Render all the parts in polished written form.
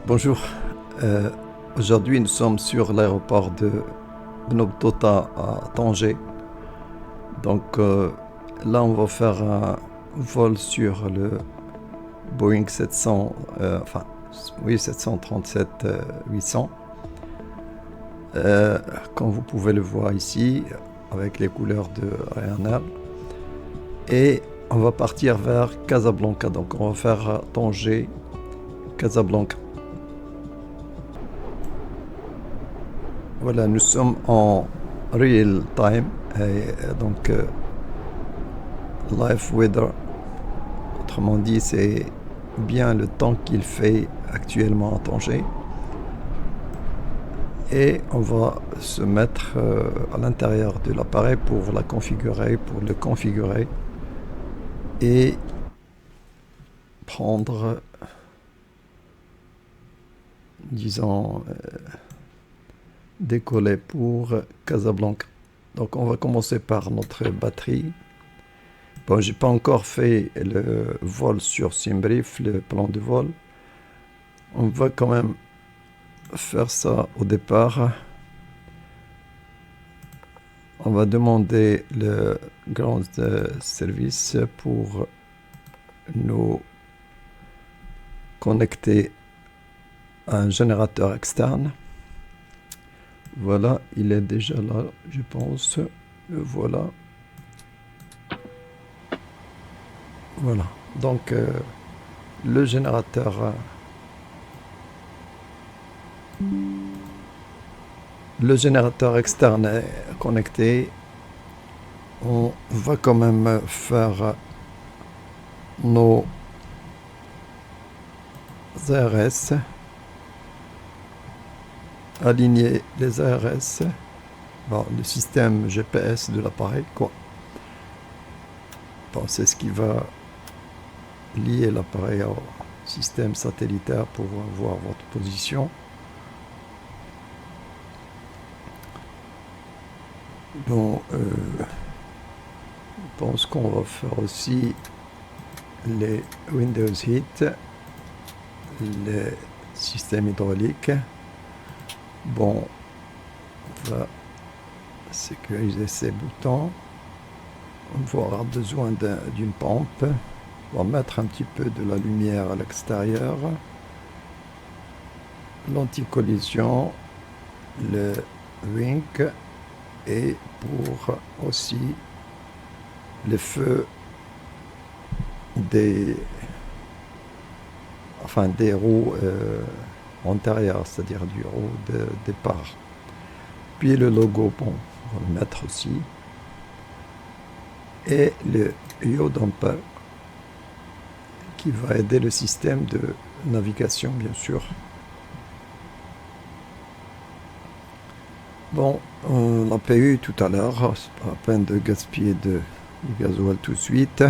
Bonjour, Euh, aujourd'hui nous sommes sur l'aéroport de Bnobdota à Tanger. Là on va faire un vol sur le Boeing 700, oui 737-800. Comme vous pouvez le voir ici, avec les couleurs de Ryanair. Et on va partir vers Casablanca, donc on va faire Tanger, Casablanca. Voilà, nous sommes en real time, live weather. Autrement dit, c'est bien le temps qu'il fait actuellement à Tanger. Et on va se mettre à l'intérieur de l'appareil pour le configurer et prendre, disons, décoller pour Casablanca. Donc on va commencer par notre batterie. Bon, j'ai pas encore fait le vol sur SimBrief, le plan de vol. On va quand même faire ça au départ. On va demander le ground service pour nous connecter à un générateur externe. Voilà, il est déjà là, je pense. Le voilà. Voilà. Donc, le générateur externe est connecté. On va quand même faire nos ARS. Aligner les ARS. Bon, le système GPS de l'appareil, quoi. Bon, c'est ce qui va lier l'appareil au système satellitaire pour voir votre position. Bon, je pense qu'on va faire aussi les Windows Heat, les systèmes hydrauliques. Bon, on va sécuriser ces boutons. On va avoir besoin d'une pompe. On va mettre un petit peu de la lumière à l'extérieur. L'anti-collision, le wing et pour aussi les feux des roues antérieures, c'est-à-dire du roue de départ. Puis le logo, bon, on va le mettre aussi. Et le yaw damper qui va aider le système de navigation, bien sûr. Bon, on l'a payé tout à l'heure, c'est pas la peine de gaspiller du gasoil tout de suite.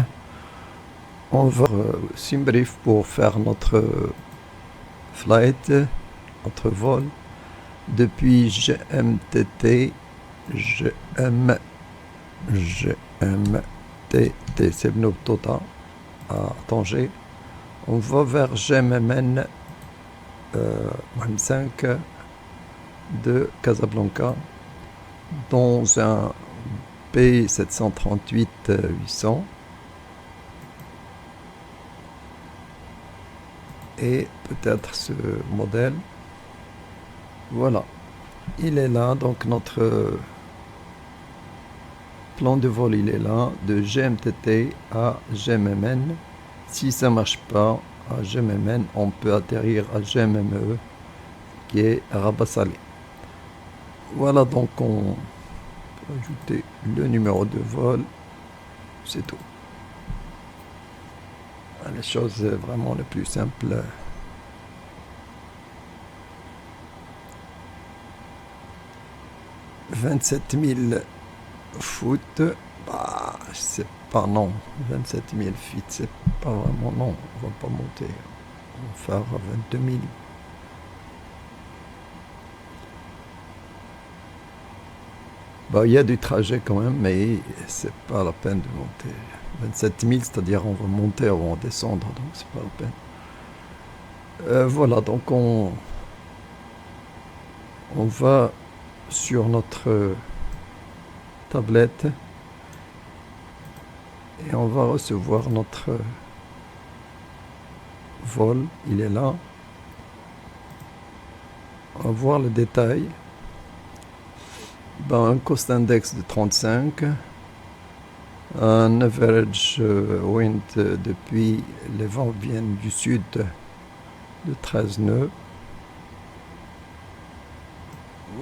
On va SimBrief pour faire notre flight, notre vol depuis GMTT, c'est Bnobdota à Tanger. On va vers GMMN 25 de Casablanca dans un P738-800 et peut-être ce modèle. Voilà, il est là, donc notre plan de vol il est là, de GMTT à GMMN. Si ça marche pas à GMMN, on peut atterrir à GMME qui est Rabat Salé. Voilà, donc on peut ajouter le numéro de vol, c'est tout. Les choses vraiment les plus simples. « 27 000 foot, bah, c'est pas non. 27 000 feet, c'est pas vraiment non. On va pas monter. On va faire 22 000. Bah, il y a du trajet quand même, mais c'est pas la peine de monter. 27 000, c'est-à-dire on va monter avant de descendre, donc c'est pas la peine. Voilà, donc on va sur notre tablette et on va recevoir notre vol. Il est là. On va voir le détail. Ben, un cost index de 35, un average wind depuis les vents viennent du sud de 13 nœuds.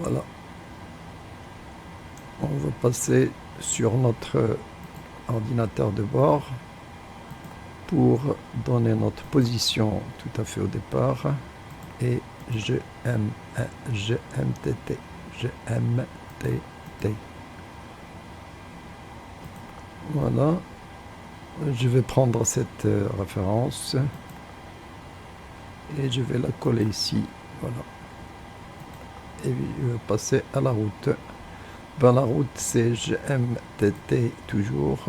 Voilà. On va passer sur notre ordinateur de bord pour donner notre position tout à fait au départ et GMTT. Voilà, je vais prendre cette référence et je vais la coller ici. Voilà, et je vais passer à la route. Ben, la route c'est GMTT toujours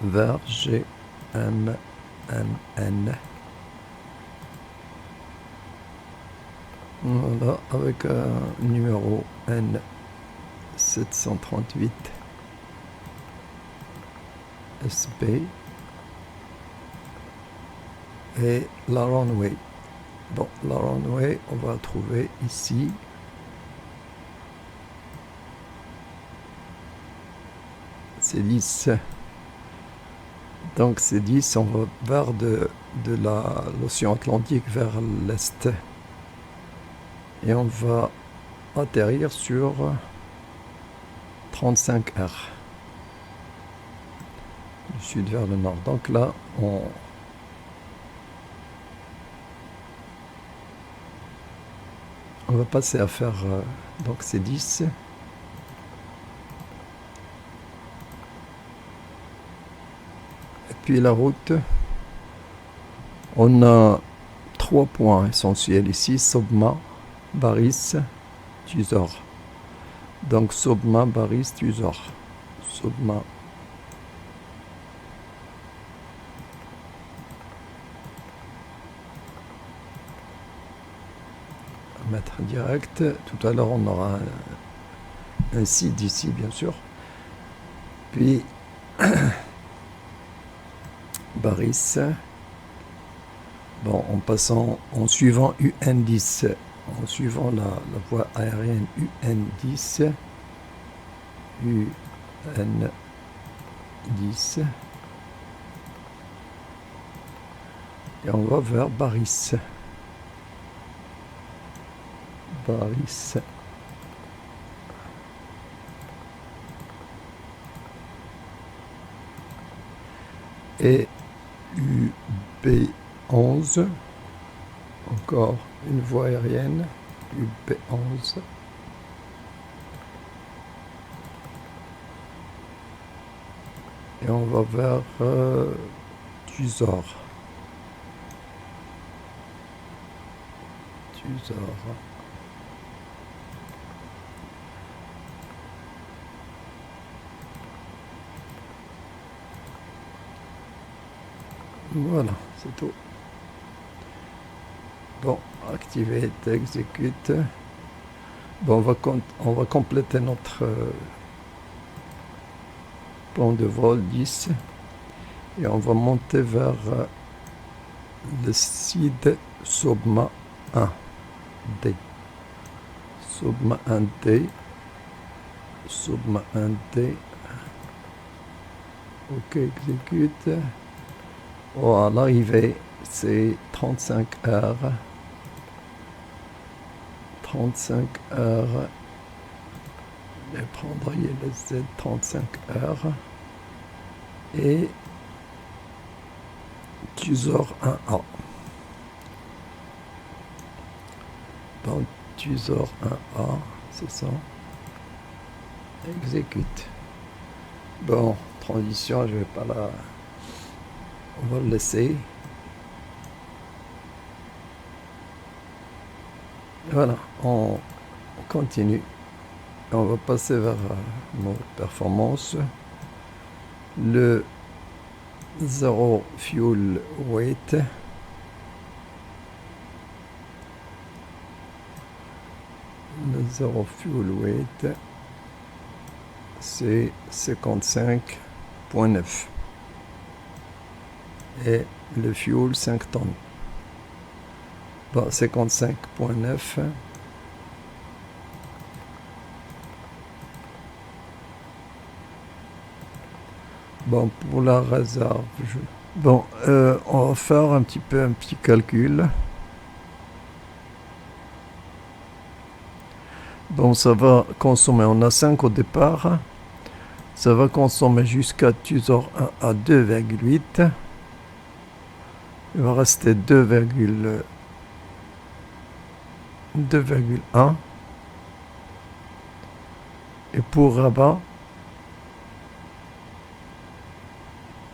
vers GMNN. Voilà, avec un numéro N738 SB et la runway. Bon, la runway, on va trouver ici. C'est 10. Donc c'est 10, on va vers de l'océan Atlantique vers l'est. Et on va atterrir sur 35R. Du sud vers le nord. Donc là, on va passer à faire, donc c'est 10. Et puis la route, on a 3 points essentiels ici, Sobma, Baris, Tuzor. Donc Sobma, Baris, Tuzor. Sobma. Mettre direct. Tout à l'heure on aura un site ici bien sûr. Puis Baris. Bon, en suivant UN10, en suivant la voie aérienne UN10, UN10, et on va vers Baris. Baris. Et UB11, encore une voie aérienne, UB11. Et on va vers Tuzor. Voilà, c'est tout. Bon, activer, exécute. Bon, on va compléter notre plan de vol 10 et on va monter vers le site Sobma 1D. Sobma 1D. Sobma 1D. Ok, exécute. Oh, à l'arrivée, c'est 35 heures. 35 heures. Je vais prendre le Z 35 heures. Et Tuzor 1A. Donc Tuzor 1A, c'est ça. Exécute. Bon, transition, je vais pas la... On va le laisser. Voilà, on continue. On va passer vers nos performances. Le 0 fuel weight, 0 fuel weight, c'est 55,9. Et le fuel 5 tonnes. Bon, 55,9. Bon, pour la réserve, bon, on va faire un petit calcul. Bon, ça va consommer, on a 5 au départ, ça va consommer jusqu'à toujours à 2,8. Il va rester 2,1. Et pour Rabat,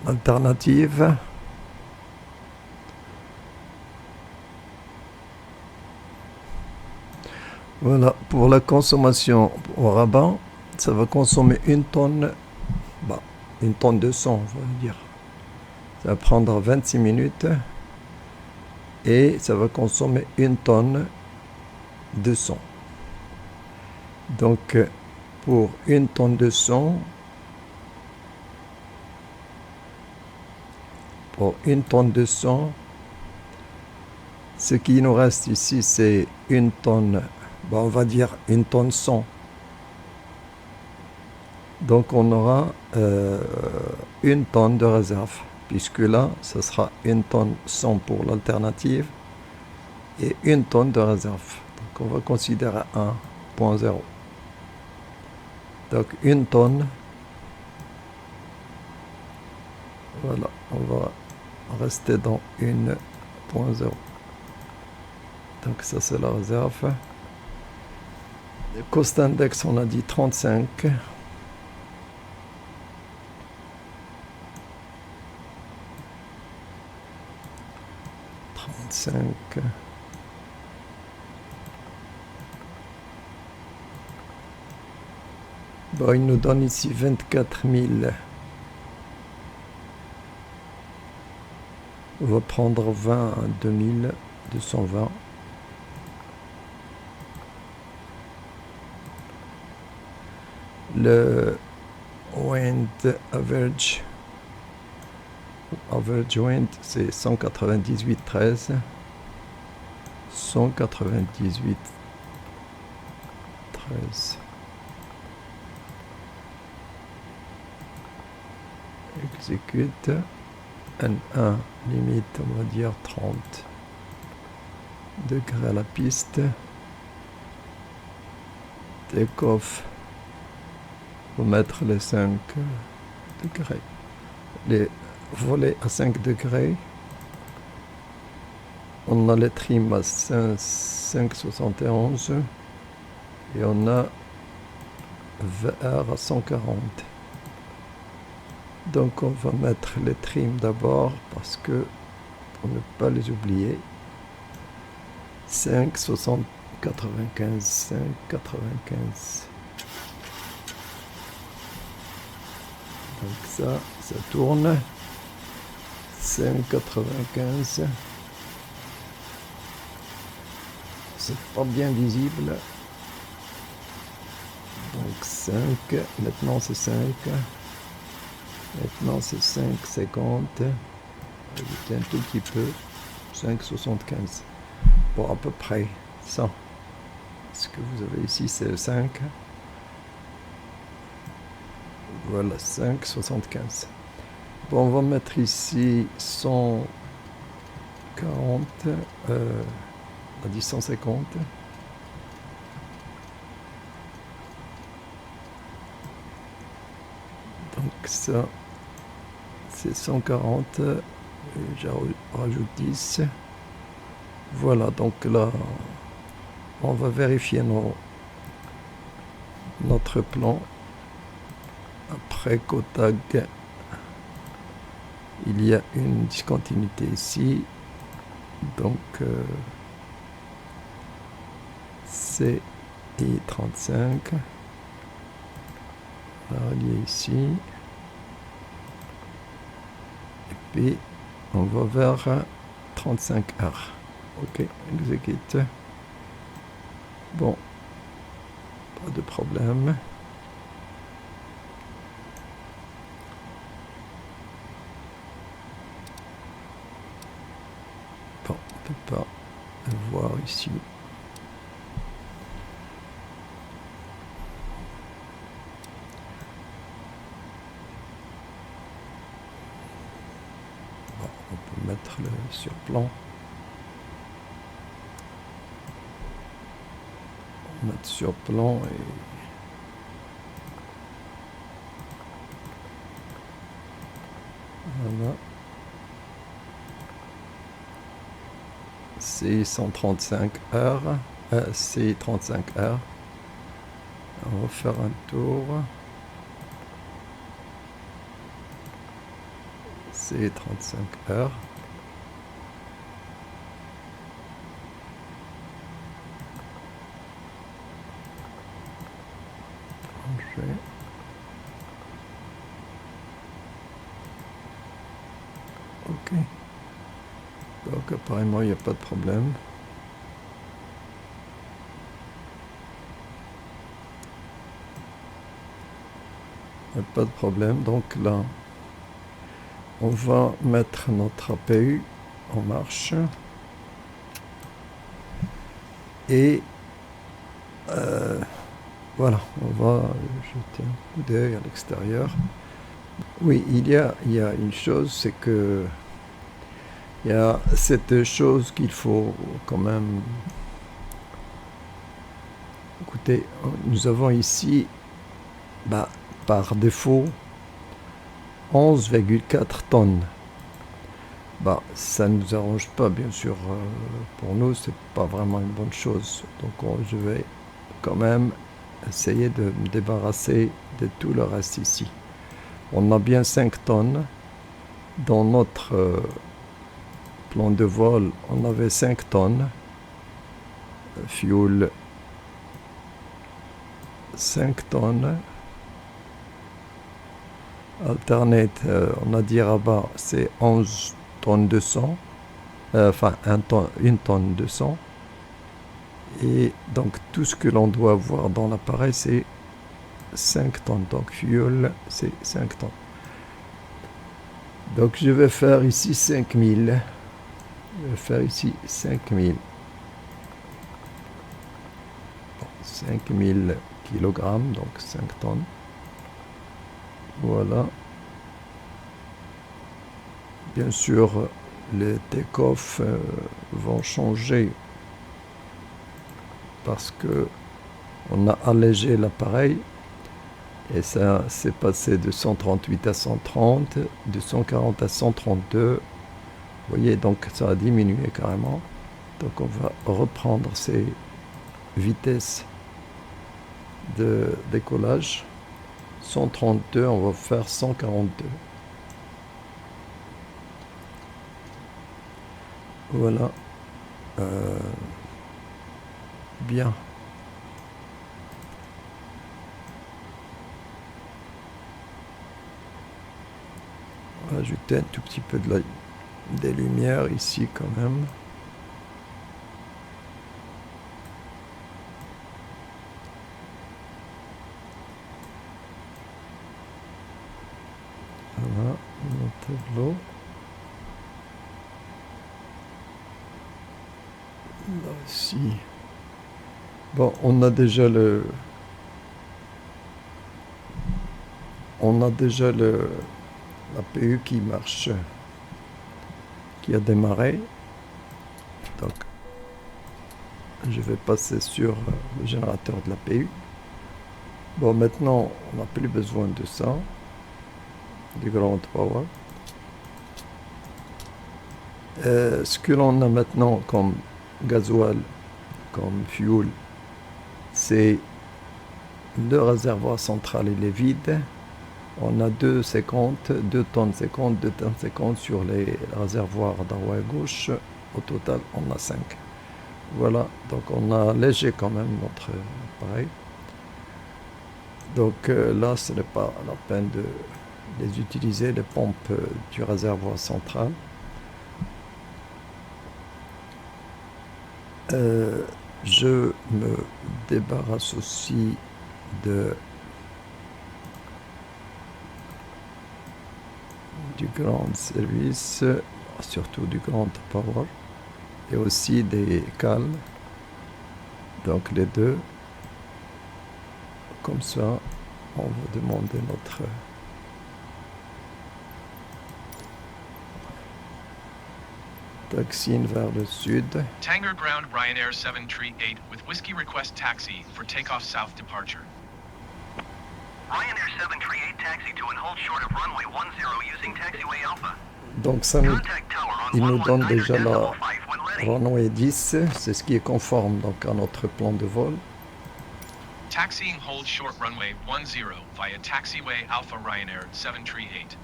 alternative, voilà, pour la consommation au Rabat, ça va consommer 1 tonne, bah, 1 tonne 200, je veux dire. Ça va prendre 26 minutes et ça va consommer 1 tonne 200. Donc, pour 1 tonne 200, ce qui nous reste ici, c'est 1 tonne, bon, on va dire 1 tonne 100. Donc on aura 1 tonne de réserve, puisque là, ce sera 1 tonne 100 pour l'alternative et 1 tonne de réserve. Donc on va considérer 1.0. Donc 1 tonne, voilà, on va rester dans 1.0. Donc ça c'est la réserve. Le cost index, on a dit 35. Bon, il nous donne ici 24 000. On va prendre 20 à 2220. Le wind average wind, c'est 198,13. 198,13. Exécute. N1, limite, on va dire 30 degrés à la piste. Take-off, on va mettre les 5 degrés. Les volets à 5 degrés. On a les trims à 5,71 et on a VR à 140. Donc on va mettre les trims d'abord parce que pour ne pas les oublier. 5,95, 5,95. Donc ça tourne. 5,95. C'est pas bien visible. Donc 5, maintenant c'est 5. Maintenant c'est 5,50. Ajouter un tout petit peu. 5,75. Bon, à peu près ça. Ce que vous avez ici, c'est le 5. Voilà, 5,75. Bon, on va mettre ici 140. On a dit 150. Donc ça, c'est 140. Je rajoute 10. Voilà, donc là, on va vérifier notre plan. Après Cotag, il y a une discontinuité ici. Donc, CI 35. Relié ici. Et puis, on va vers 35R. Ok, exécute. Bon, Pas de problème. Bon, on ne peut pas le voir ici. Bon, on peut mettre le surplomb. On va mettre surplomb et voilà. C'est 135 heures. C'est 35 heures. On va faire un tour. C'est 35 heures. Ok. Donc apparemment il n'y a pas de problème. Il n'y a pas de problème. Donc là, on va mettre notre APU en marche. Et voilà, on va jeter un coup d'œil à l'extérieur. Oui, il y a une chose, c'est que il y a cette chose qu'il faut quand même... Écoutez, nous avons ici, par défaut, 11,4 tonnes. Ça ne nous arrange pas, bien sûr. Pour nous, c'est pas vraiment une bonne chose. Donc, je vais quand même essayer de me débarrasser de tout le reste ici. On a bien 5 tonnes. Dans notre plan de vol, on avait 5 tonnes. Fuel, 5 tonnes. Alternate, on a dit rabat, c'est 11 tonnes 200. Enfin, 1 tonne 200. Et donc, tout ce que l'on doit avoir dans l'appareil, c'est 5 tonnes. Donc, fuel, c'est 5 tonnes. Donc, je vais faire ici 5000. Je vais faire ici 5000. 5000 kg, donc 5 tonnes. Voilà. Bien sûr, les take-off vont changer parce que on a allégé l'appareil et ça s'est passé de 138 à 130, de 140 à 132. Vous voyez, donc ça a diminué carrément. Donc on va reprendre ces vitesses de décollage. 132, on va faire 142. Voilà. Bien. On va ajouter un tout petit peu des lumières ici quand même. Voilà, mon tableau. Là aussi. Bon, on a déjà l'APU qui marche, qui a démarré. Donc, je vais passer sur le générateur de l'APU. Bon, maintenant, on n'a plus besoin de ça, du ground power. Ce que l'on a maintenant comme gasoil, comme fuel, c'est le réservoir central, il est vide. On a 2 tonnes 50 sur les réservoirs droit et gauche. Au total, on a 5. Voilà, donc on a allégé quand même notre appareil. Donc là, ce n'est pas la peine de les utiliser, les pompes du réservoir central. Je me débarrasse aussi du grand service, surtout du grand power, et aussi des cales. Donc les deux, comme ça, on va demander notre taxi vers le sud. Tanger ground Ryanair 738 with whiskey request taxi for takeoff south departure. Ryanair 738 taxi to and hold short of runway 10 using taxiway Alpha. Donc ça il nous donne déjà la runway 10, c'est ce qui est conforme donc à notre plan de vol. Taxiing hold short runway 10 via taxiway Alpha Ryanair 738.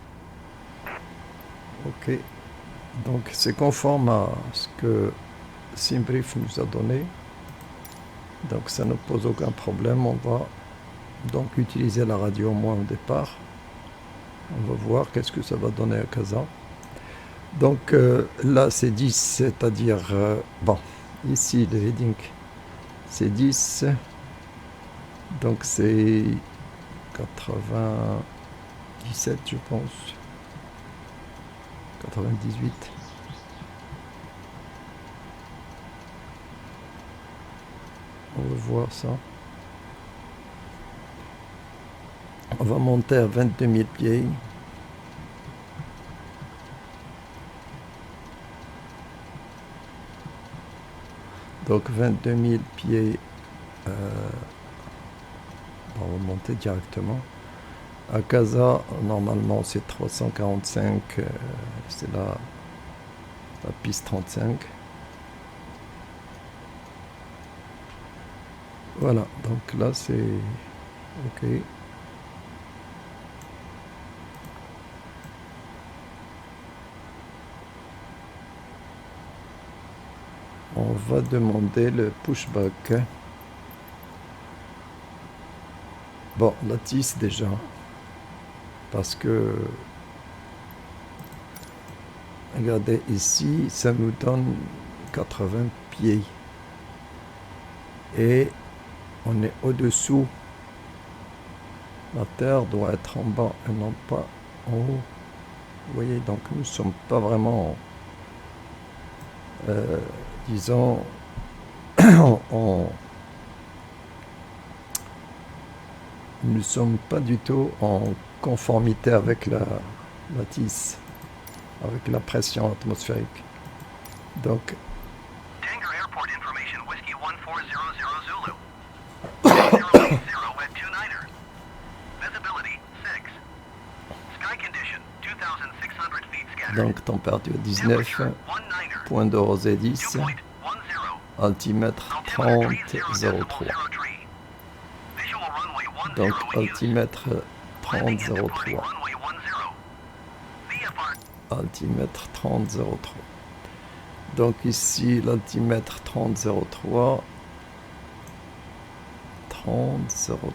Ok, donc c'est conforme à ce que Simbrief nous a donné, donc ça ne pose aucun problème. On va donc utiliser la radio au moins au départ. On va voir qu'est-ce que ça va donner à Casa. Donc là c'est 10, c'est-à-dire bon, ici le heading c'est 10, donc c'est 97 je pense, 98. On va voir ça. On va monter à 22 000 pieds. Donc 22 000 pieds, on va monter directement. À Casa, normalement c'est 345, c'est la piste 35. Voilà, donc là c'est ok. On va demander le pushback. Bon, la tisse déjà, parce que regardez ici, ça nous donne 80 pieds et on est au-dessous. La terre doit être en bas et non pas en haut. Vous voyez, donc nous ne sommes pas vraiment disons nous ne sommes pas du tout en conformité avec la tisse, avec la pression atmosphérique. Donc Tanger Airport information whiskey 1400 Zulu. 080 at 29er. Visibility 6. Sky condition 2600 feet scattered. donc température 19, point de rosée 10, altimètre 30,03. Donc altimètre 30,03. Altimètre 30,03. Donc ici l'altimètre 30,03. 30,03.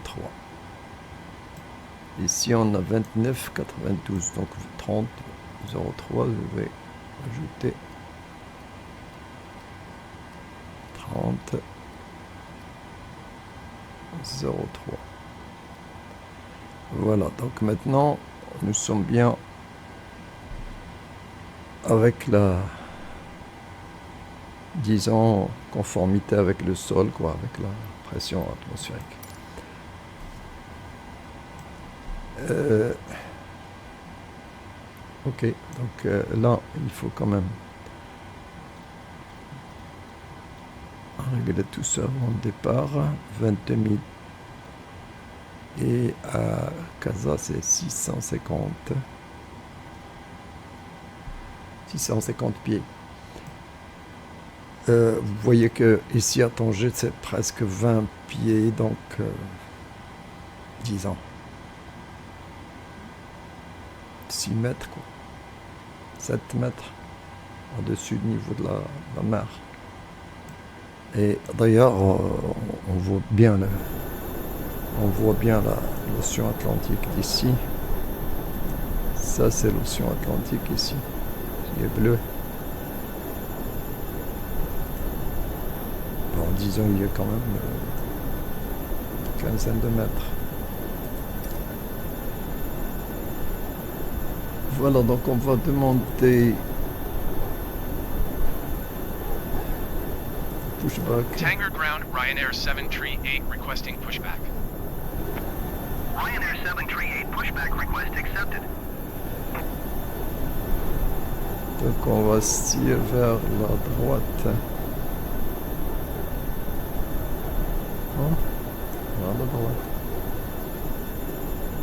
Ici on a 29,92. Donc 30,03. Je vais ajouter 30,03. Voilà, donc maintenant nous sommes bien avec la, disons, conformité avec le sol, quoi, avec la pression atmosphérique. Ok, donc là il faut quand même régler tout ça avant le départ. 22 000 et à Casa c'est 650 pieds. Vous voyez que ici à Tanger c'est presque 20 pieds, donc disons 6 mètres quoi, 7 mètres au-dessus du niveau de la mer. Et d'ailleurs on voit bien l'océan Atlantique d'ici. Ça c'est l'océan Atlantique ici, il est bleu. Bon, disons il y a quand même quinzaine de mètres. Voilà, donc on va demander pushback. Tanger ground, Ryanair 738 requesting pushback. Ryanair 738 pushback request accepted. Donc on va se tirer vers la droite. Hein? Vers la droite.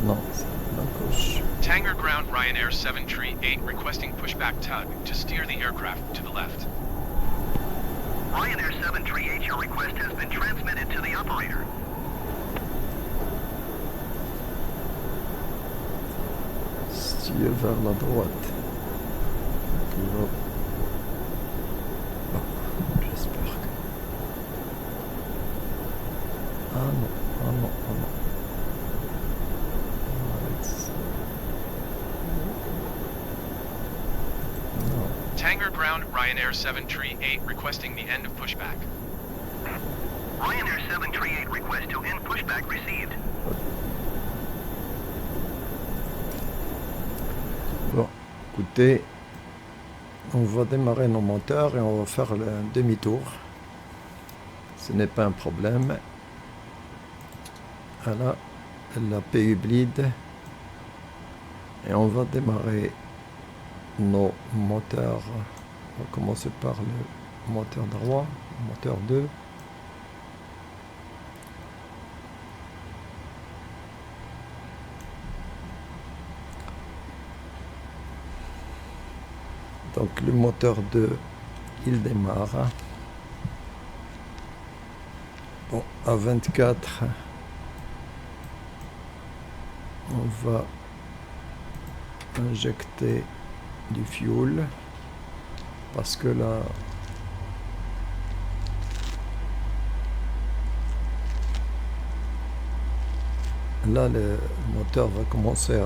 Non, c'est la gauche. Tanger ground, Ryanair 738 requesting pushback tug to steer the aircraft to the left. Ryanair 738, your request has been transmitted to the operator. Se tirer vers la droite. Il va... Ah, j'espère que... Ah non, ah non, ah non. Non. Tanger ground, Ryanair 738 requesting the end of pushback. Ryanair 738 request to end pushback received. Bon, écoutez, on va démarrer nos moteurs et on va faire un demi-tour. Ce n'est pas un problème. Voilà, la PU bleed. Et on va démarrer nos moteurs. On va commencer par le moteur droit, moteur 2. Donc le moteur 2, il démarre. Bon, à 24, on va injecter du fuel parce que là le moteur va commencer à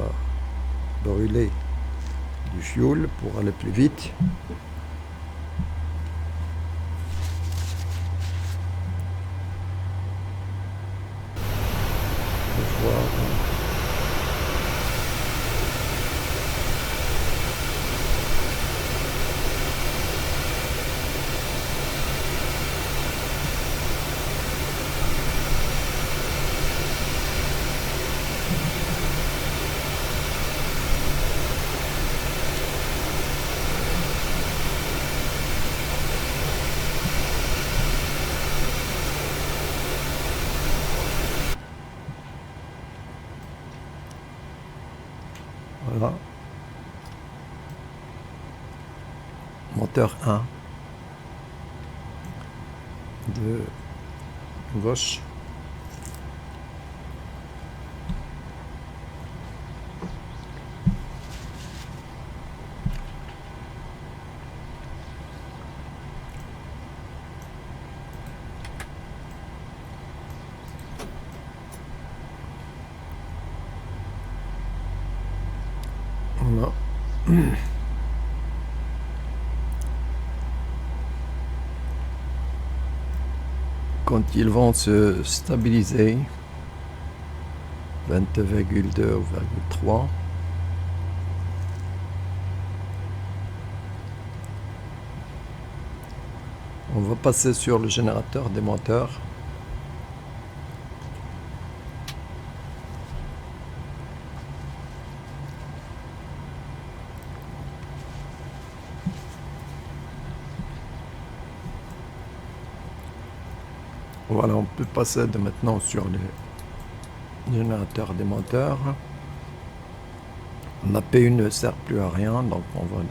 brûler du fuel pour aller plus vite. On va voir. Voilà. Moteur 1 de gauche. Voilà. Quand ils vont se stabiliser, 20,2 ou 0,3, on va passer sur le générateur des moteurs. Voilà, on peut passer de maintenant sur le générateur des moteurs. La PU ne sert plus à rien, donc on va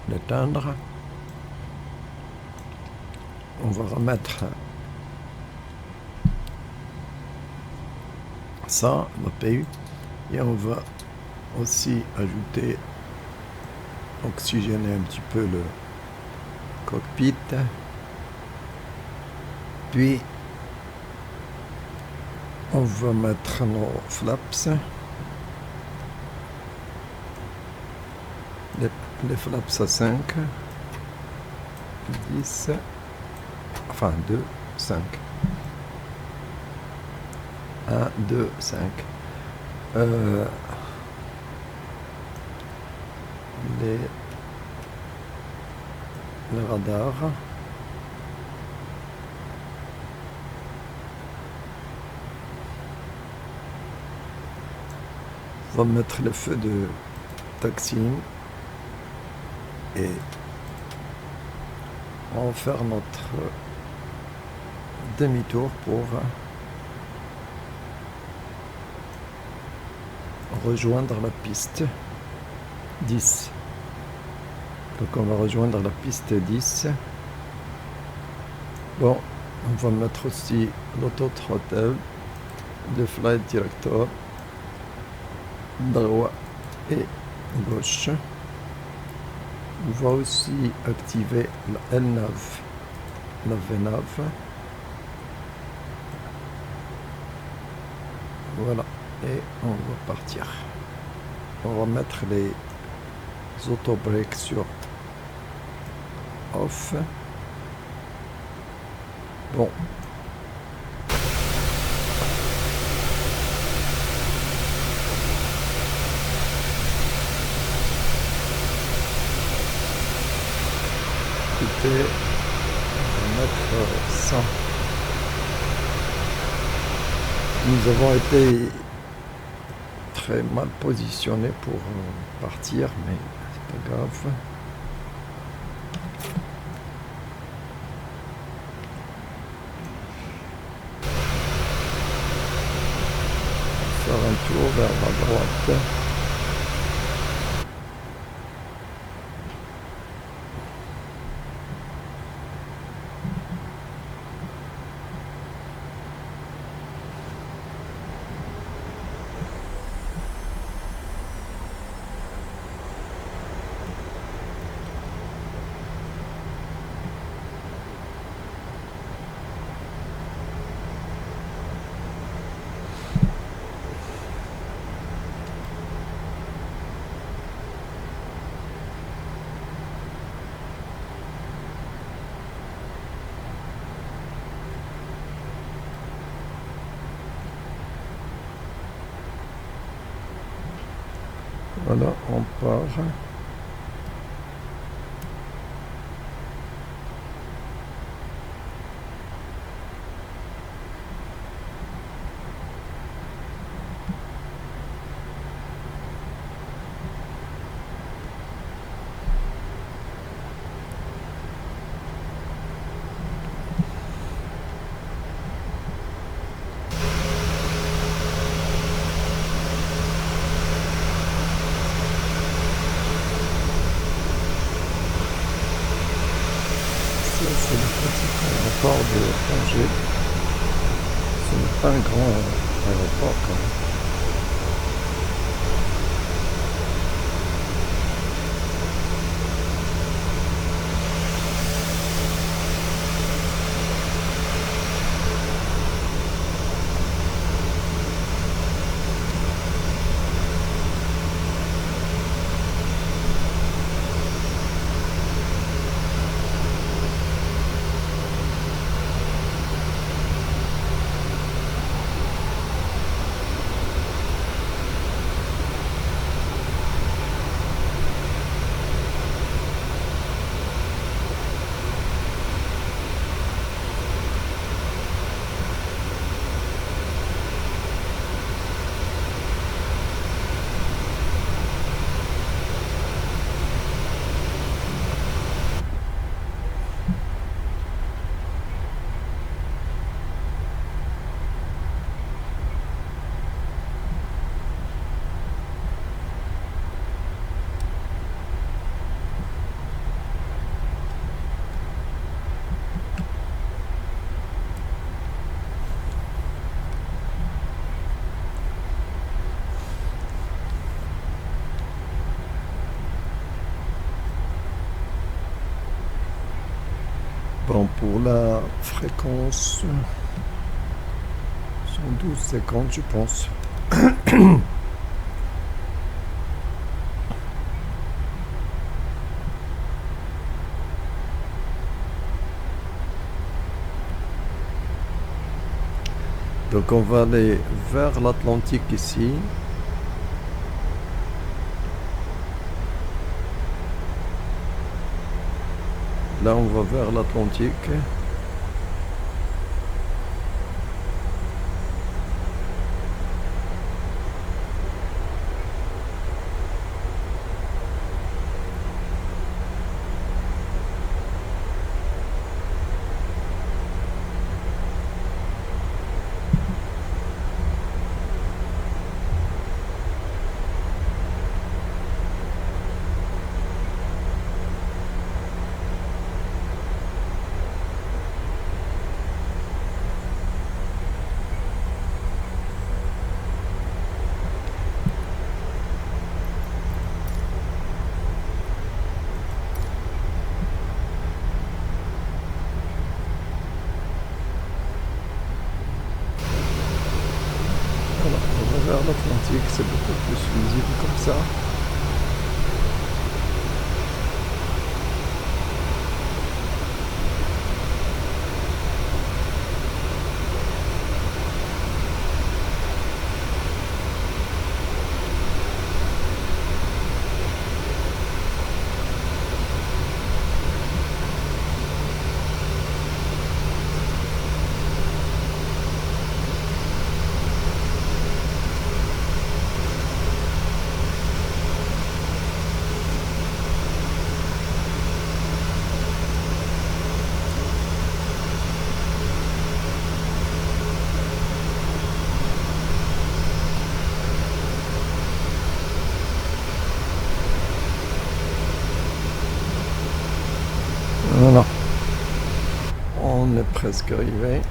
l'éteindre. On va remettre ça, la PU, et on va aussi ajouter, oxygéner un petit peu le cockpit. Puis on va mettre nos flaps, les flaps à 5, 10, enfin 2, 5. 1, 2, 5. Le radar. On va mettre le feu de taxiing et on va faire notre demi-tour pour rejoindre la piste 10. Donc on va rejoindre la piste 10. Bon, on va mettre aussi l'auto-throttle, le flight director, droit et gauche. On va aussi activer la L9, la V9. Voilà, et on va partir. On va mettre les auto-breaks sur off. Bon. Écoutez, on va mettre 100. Nous avons été très mal positionnés pour partir, mais c'est pas grave. Faire un tour vers la droite. Voilà, on part. C'est le petit aéroport de Tanger. Ce n'est pas un grand aéroport quand même. Bon, pour la fréquence, 112,50 je pense. Donc on va aller vers l'Atlantique ici. Là on va vers l'Atlantique. Voilà, on va vers l'Atlantique, c'est beaucoup plus visible comme ça. Voilà, on est presque arrivé.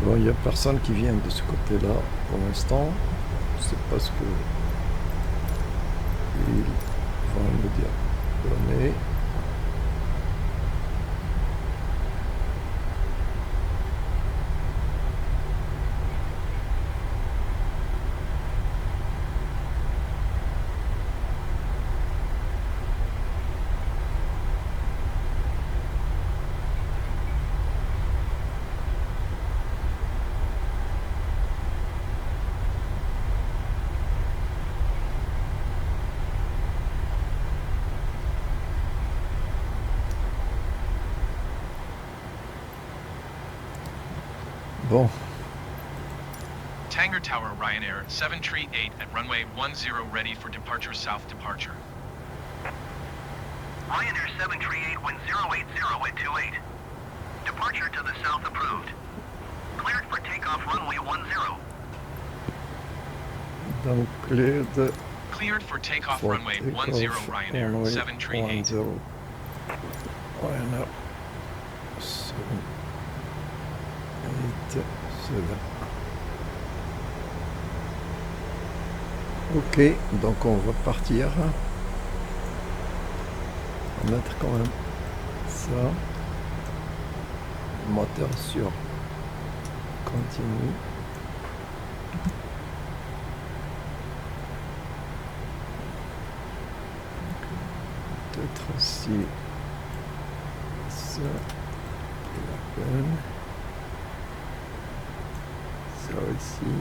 Bon, il n'y a personne qui vient de ce côté-là pour l'instant. Je sais pas ce que ils vont me dire. Donner. Bon, Tanger Tower, Ryanair 738 at runway 10 ready for departure south departure. Ryanair 738 wind 080 at 28. Departure to the south approved. Cleared for takeoff runway 10. donc cleared Cleared for takeoff for runway 10 takeoff Ryanair runway 738. 10. Ryanair 7. Ok, donc on va partir. On va mettre quand même ça. Moteur sur continue. Peut-être aussi ça la peine. Ça aussi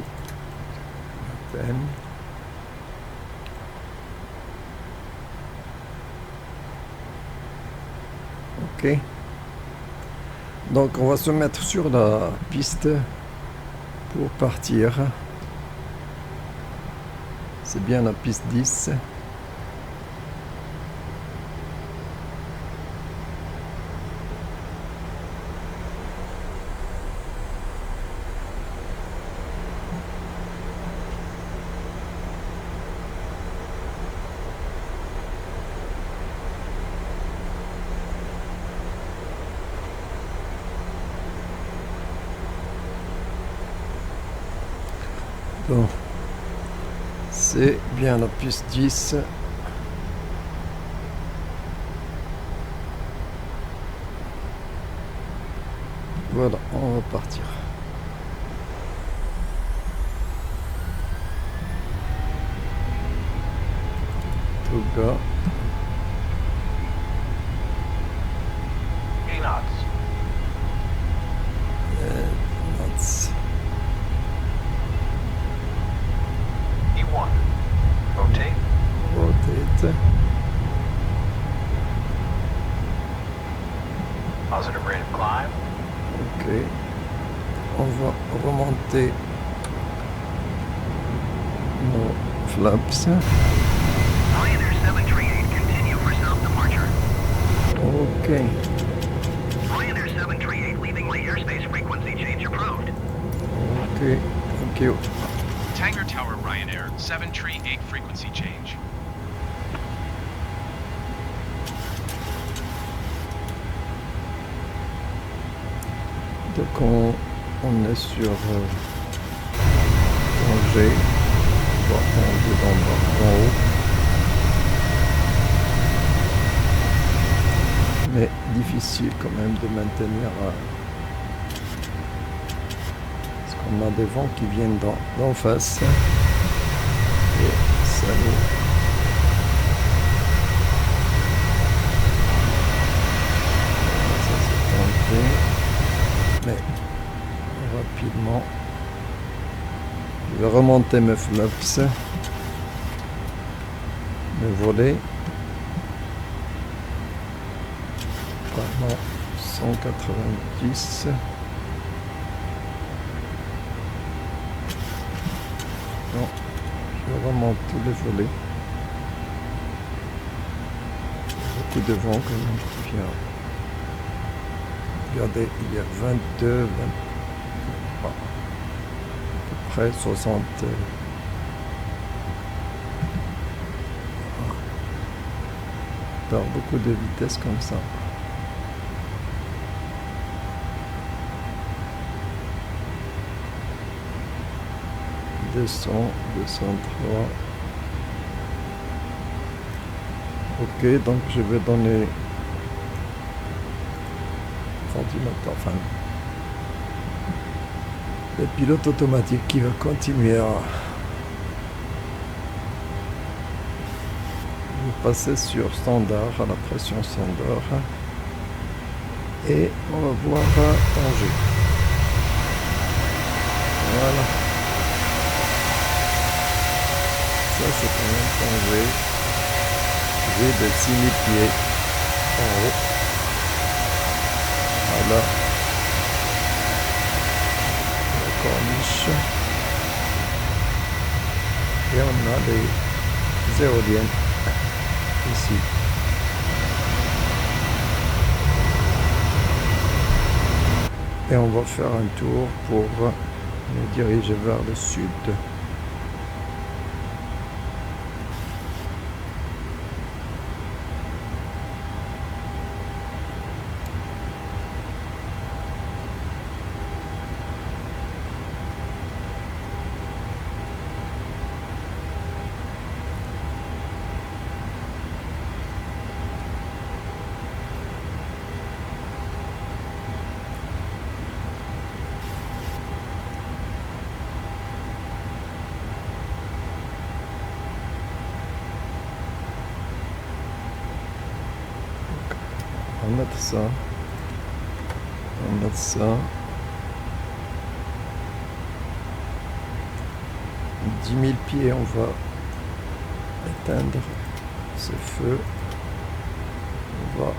la peine. Ok. Donc on va se mettre sur la piste pour partir. C'est bien la piste 10. Bon, c'est bien la piste 10. Voilà, on va partir. D'accord. 8 knots. Knots. E1. Rotate. Rotate. Positive rate of climb. Ok. On va remonter nos flaps. Ryanair 738, continue for south departure. Ok. Ryanair 738, leaving my airspace frequency change approved. Ok. Thank you. Tanger Tower Ryanair 738 frequency change. Donc on est sur Tanger. On va Tanger en haut. Mais difficile quand même de maintenir parce qu'on a des vents qui viennent d'en face et ça nous ça s'est tenté mais rapidement je vais remonter mes flaps, mes volets. Vraiment 190. Non, je remonte tous les volets. Beaucoup de vent quand même qui vient. Regardez, il y a 22, 20, à peu près 60. On perd beaucoup de vitesse comme ça. Descend, 203. Ok, donc je vais donner ventilateur, enfin le pilote automatique qui va continuer à passer sur standard, à la pression standard, et on va voir Tanger. Voilà. Ça c'est quand même Tanger. J'ai de 6000 pieds en haut. Voilà. La corniche. Et on a les éoliennes ici. Et on va faire un tour pour nous diriger vers le sud. On note ça. On note ça. 10 000 pieds, on va éteindre ce feu. On va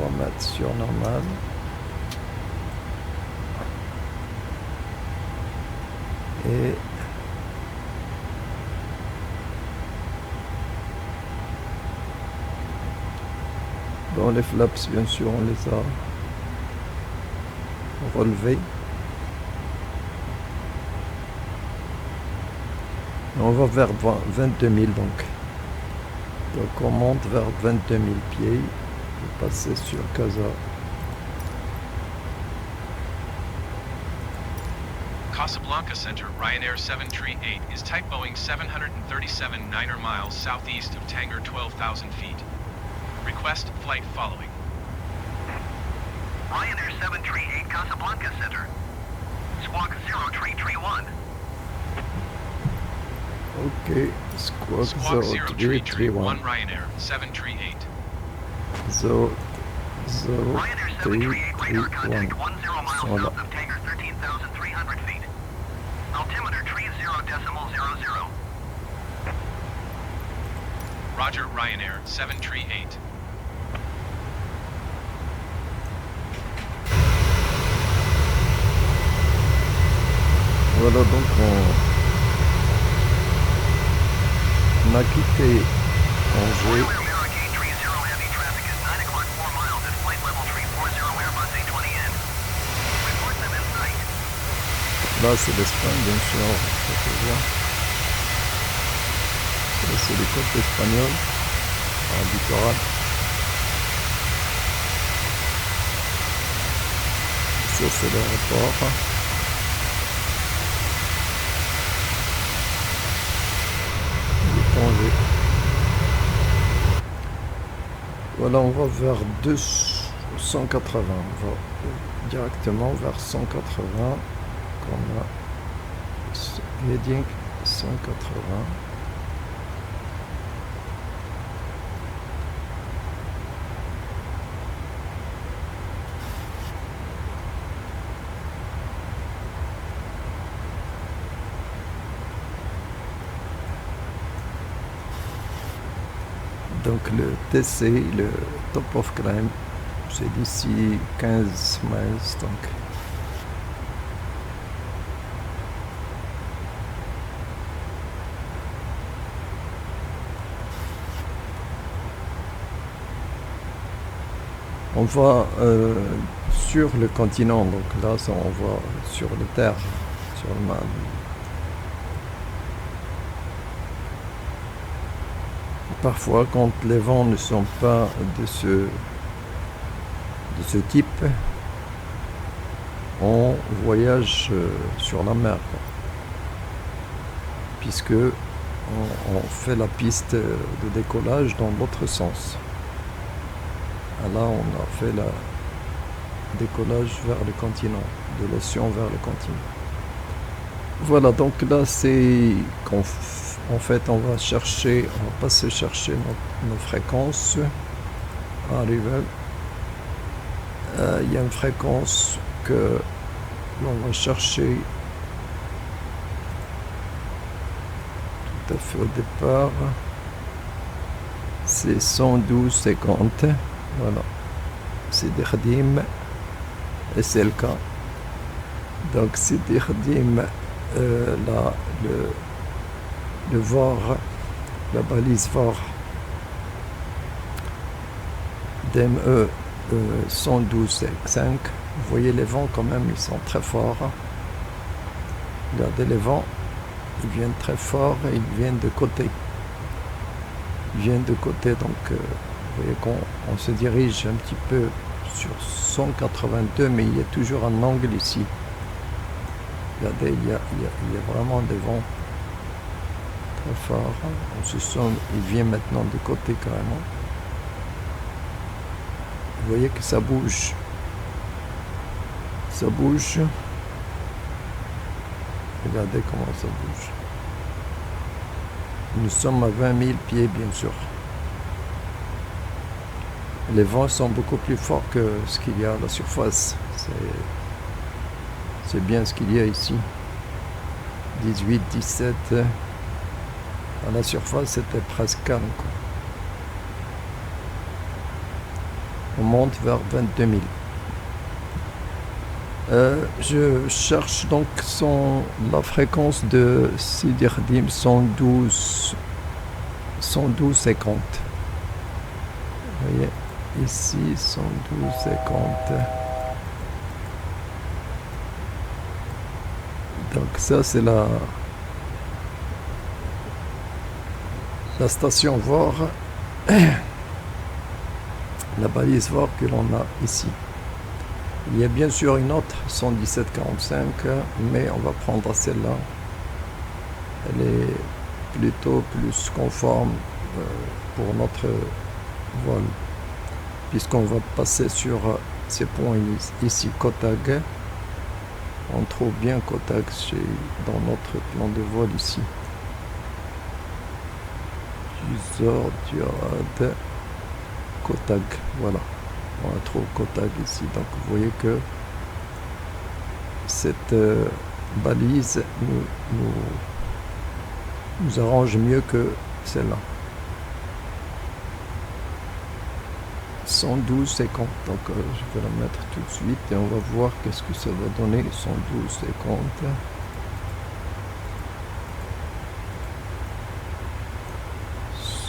remettre sur normal. Et bon, les flaps, bien sûr, on les a relevés. On va vers 22 000 donc. Donc on monte vers 22 000 pieds. On va passer sur Casa. Casablanca Center, Ryanair 738 is type Boeing 737 9er miles southeast of Tanger 12,000 feet. Request flight following. Ryanair 738 Casablanca Center. Squawk 0331. Ok, squawk Squawk 0331. 0331 Ryanair 738. 0, Ryanair 738 radar contact 10 0331. miles Voilà. south of Tanger 13,300 feet. Altimeter 30.00. Roger, Ryanair 738. Voilà, donc on a quitté Angers. Royal American 30 heavy traffic is 9 o'clock 4 miles at flight level 340 Airbus A20N. Report them in sight. Là, c'est l'Espagne, bien sûr. Ça peut voir. Ça, c'est les côtes espagnoles, en littoral. Ça, c'est l'aéroport. Tanger. Voilà, on va vers 280. On va directement vers 180. On a heading 180. Donc le TC, le top of climb, c'est d'ici 15 miles. Donc on va sur le continent, donc là ça, on va sur la terre, sur le mal. Parfois, quand les vents ne sont pas de ce type, on voyage sur la mer, quoi. Puisque on fait la piste de décollage dans l'autre sens. Et là, on a fait le décollage vers le continent, de l'océan vers le continent. Voilà, donc là, c'est en fait, on va passer chercher nos fréquences. Arrival. Il y a une fréquence que l'on va chercher tout à fait au départ. C'est 112,50. Voilà. C'est Dirdim et c'est le cas. Donc c'est Dirdim, là, le VOR, la balise VOR DME 112,5. Vous voyez les vents quand même, ils sont très forts. Regardez les vents, ils viennent très forts et ils viennent de côté. Ils viennent de côté, donc vous voyez qu'on se dirige un petit peu sur 182, mais il y a toujours un angle ici. Regardez, il y a vraiment des vents très forts. On se sent, il vient maintenant de côté carrément. Vous voyez que ça bouge. Ça bouge. Regardez comment ça bouge. Nous sommes à 20 000 pieds, bien sûr. Les vents sont beaucoup plus forts que ce qu'il y a à la surface. C'est bien ce qu'il y a ici. 18, 17. À la surface, c'était presque calme, quoi. On monte vers 22 000. Je cherche donc la fréquence de Sidirdim 112,50. Vous voyez, ici 112,50. Donc ça c'est la station VOR, la balise VOR que l'on a ici. Il y a bien sûr une autre 117,45, mais on va prendre celle-là. Elle est plutôt plus conforme pour notre vol, puisqu'on va passer sur ces points ici, Kotag. On trouve bien Kotag dans notre plan de vol ici. Buzordurad, Kotag, voilà. On trouve Kotag ici. Donc vous voyez que cette balise nous arrange mieux que celle-là. 112,50. Donc je vais la mettre tout de suite et on va voir qu'est-ce que ça va donner. 112,50.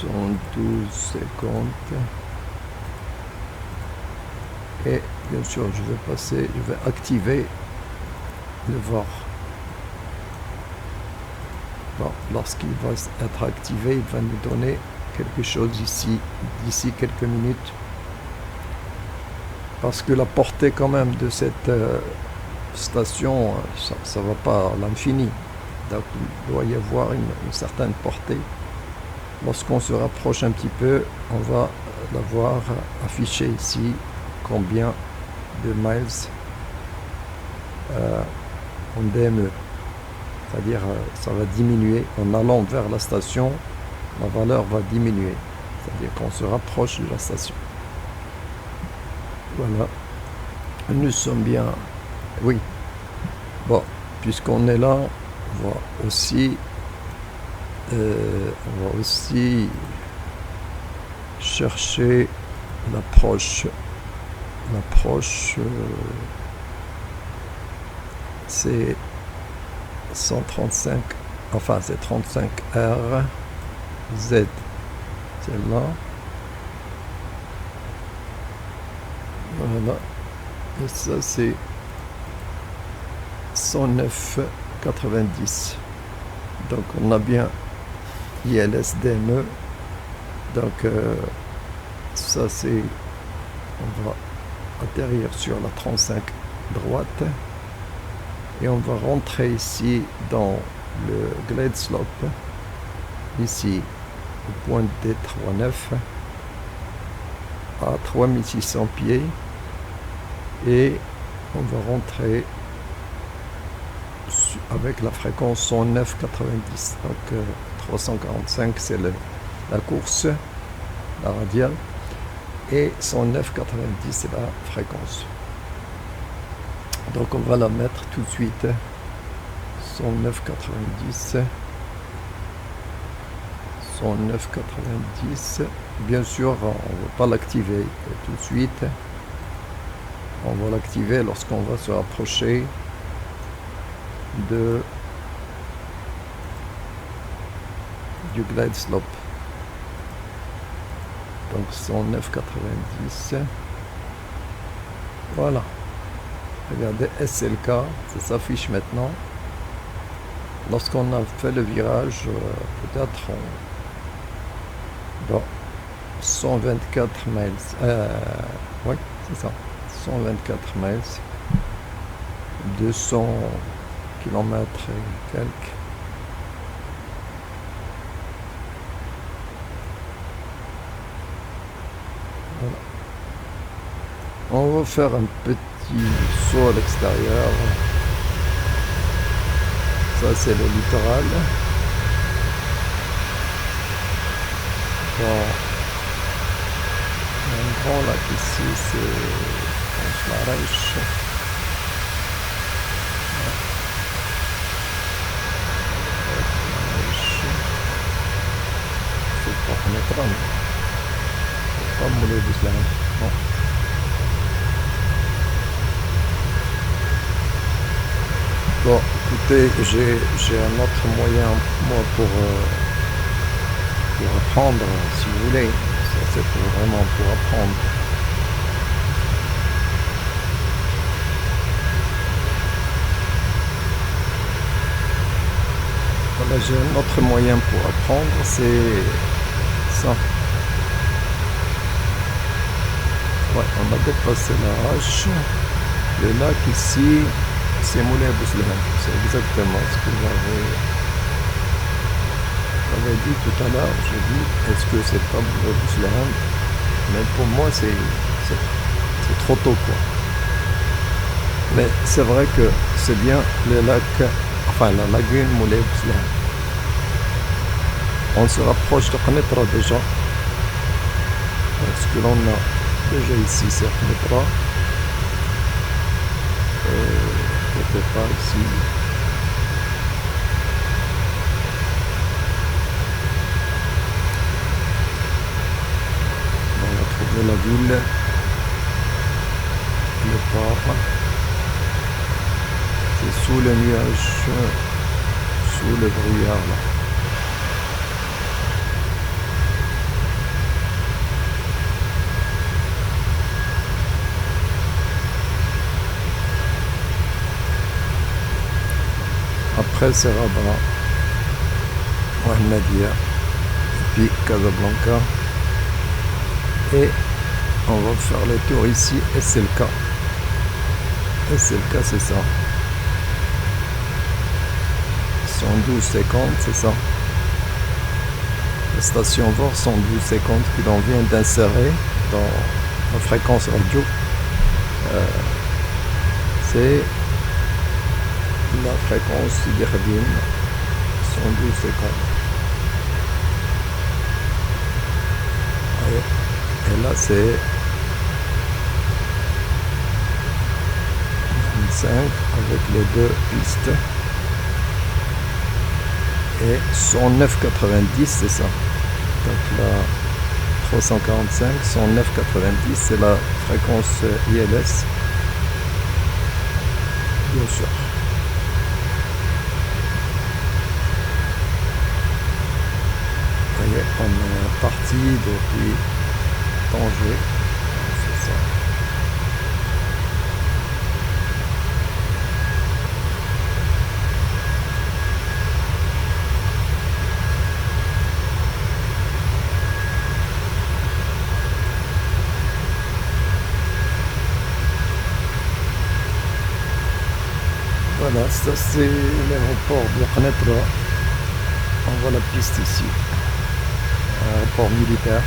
112,50. Et bien sûr je vais activer le VAR. Bon, lorsqu'il va être activé, il va nous donner quelque chose ici d'ici quelques minutes, parce que la portée quand même de cette station, ça va pas à l'infini, donc il doit y avoir une certaine portée. Lorsqu'on se rapproche un petit peu, on va la voir afficher ici combien de miles en DME, c'est-à-dire ça va diminuer en allant vers la station, la valeur va diminuer, c'est-à-dire qu'on se rapproche de la station. Voilà, nous sommes bien, oui, bon, puisqu'on est là, on va aussi chercher l'approche. C'est 135, enfin c'est 35R Z, celle-là. Voilà, et ça c'est 109,90. Donc on a bien ILS DME. Donc ça c'est, on va atterrir sur la 35 droite et on va rentrer ici dans le glide slope, ici au point D39 à 3600 pieds, et on va rentrer avec la fréquence 109,90. Donc 345 c'est la course, la radiale, et 109,90 c'est la fréquence. Donc on va la mettre tout de suite, 109,90, 109,90. Bien sûr on ne va pas l'activer tout de suite, on va l'activer lorsqu'on va se rapprocher du glide slope. Donc 109,90. Voilà, regardez, SLK, ça s'affiche maintenant. Lorsqu'on a fait le virage, peut-être bon, 124 miles, oui c'est ça, 124 miles, 200 km et quelques. Voilà. On va faire un petit saut à l'extérieur. Ça c'est le littoral. Bon. Un grand lac ici, c'est Conchlarèche. C'est pas Métron. C'est pas Moulay-Bousselane. Non. Bon, écoutez, j'ai un autre moyen, moi, pour apprendre, si vous voulez. Ça, c'est vraiment pour apprendre. Voilà, j'ai un autre moyen pour apprendre, c'est ça. Ouais, on a dépassé la hache. Le lac ici, c'est Moulay-Bousselane. C'est exactement ce que j'avais dit tout à l'heure. J'ai dit, est-ce que c'est pas Moulay-Bousselane? Mais pour moi, c'est trop tôt, quoi. Mais c'est vrai que c'est bien le lac, enfin la lagune Moulay-Bousselane. On se rapproche de Khnitra déjà. Ce que l'on a déjà ici, c'est Khnitra. Quelque part ici. On va trouver la ville. Le port. C'est sous le nuage, sous le brouillard là. Après c'est Rabat, Ouahnadia, et puis Casablanca. Et on va faire le tour ici, SLK. SLK c'est ça. 112,50, c'est ça. La station VOR 112,50 que l'on vient d'insérer dans la fréquence radio. C'est la fréquence d'Irdim 112,50. Et là c'est 25 avec les deux pistes. Et 109,90 c'est ça. Donc là 345, 109,90 c'est la fréquence ILS. Bien sûr. Vous voyez, on est parti depuis Tanger. C'est ça. Voilà, ça c'est l'aéroport de Khnitra. On voit la piste ici. Aéroport militaire.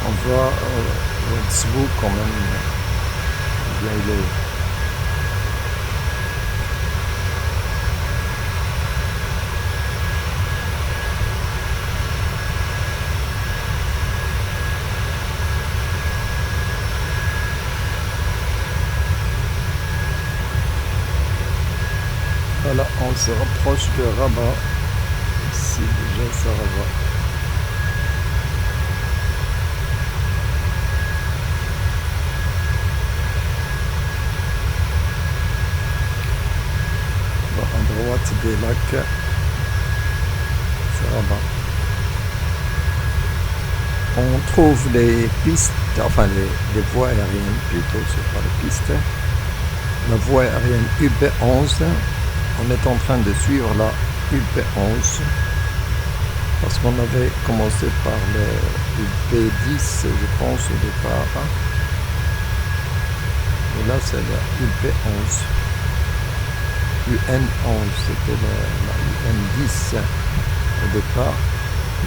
On voit Ouedsbou quand même. Bien il est. Voilà, on se rapproche de Rabat. Ici déjà ça Rabat. À droite des lacs, c'est Rabat. On trouve les pistes, enfin les voies aériennes plutôt, c'est pas les pistes. La voie aérienne UB11 on est en train de suivre la UP11 parce qu'on avait commencé par le UP10 je pense au départ, et là c'est la UP11, UN11 c'était la UN10 au départ,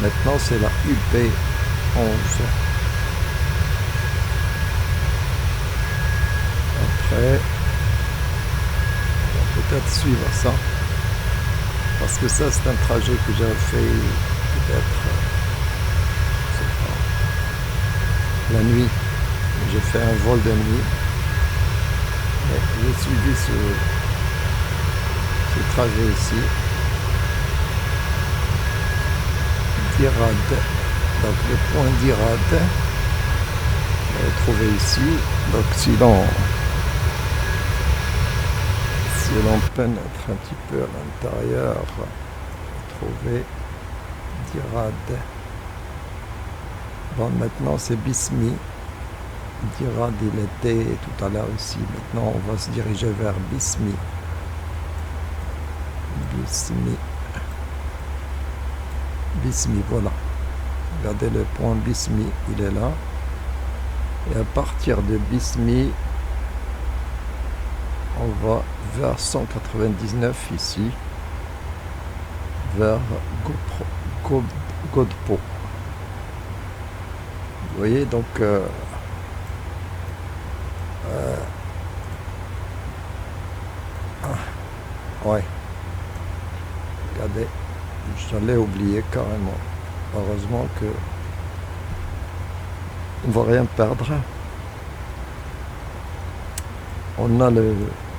maintenant c'est la UP11. Après on va peut-être suivre ça parce que ça c'est un trajet que j'ai fait peut-être je sais pas, la nuit. J'ai fait un vol de nuit et j'ai suivi ce trajet ici d'Irad, donc le point d'Irad on va le trouver ici. Donc si l'on pénètre un petit peu à l'intérieur, on va trouver d'Irad. Bon, maintenant c'est Bismi. D'Irad il était tout à l'heure ici. Maintenant on va se diriger vers Bismi. Bismi, voilà. Regardez le point Bismi, il est là. Et à partir de Bismi, on va vers 199 ici, vers Godpo. Vous voyez, donc ouais, regardez, j'allais oublier carrément. Heureusement que on va rien perdre. On a le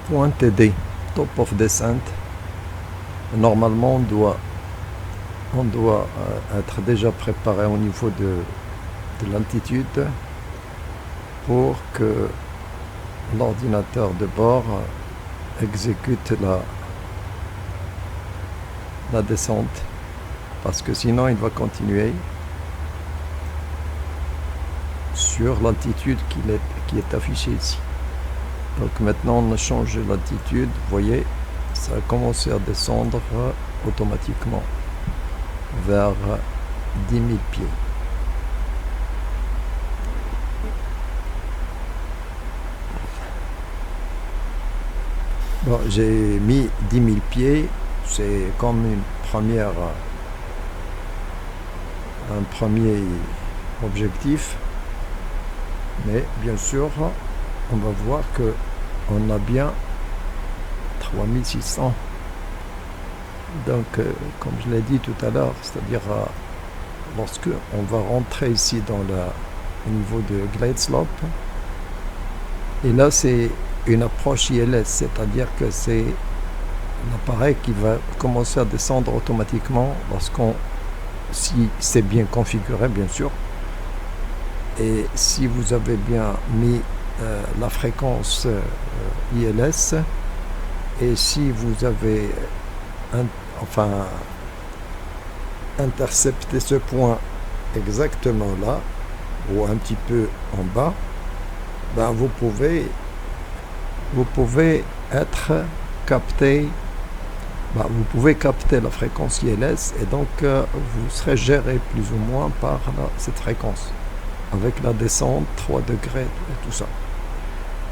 point TD, Top of Descent. Normalement on doit être déjà préparé au niveau de l'altitude pour que l'ordinateur de bord exécute la descente, parce que sinon il va continuer sur l'altitude qui est affichée ici. Donc maintenant on a changé l'altitude, vous voyez, ça a commencé à descendre automatiquement vers 10 000 pieds. Bon, j'ai mis 10 000 pieds, c'est comme un premier objectif, mais bien sûr on va voir que on a bien 3600. Donc comme je l'ai dit tout à l'heure, c'est-à-dire lorsque on va rentrer ici dans au niveau de Glade Slope, et là c'est une approche ILS, c'est-à-dire que c'est l'appareil qui va commencer à descendre automatiquement si c'est bien configuré bien sûr, et si vous avez bien mis la fréquence ILS, et si vous avez intercepté ce point exactement là ou un petit peu en bas, ben vous pouvez être capté, vous pouvez capter la fréquence ILS, et donc vous serez géré plus ou moins par cette fréquence avec la descente 3 degrés et tout ça.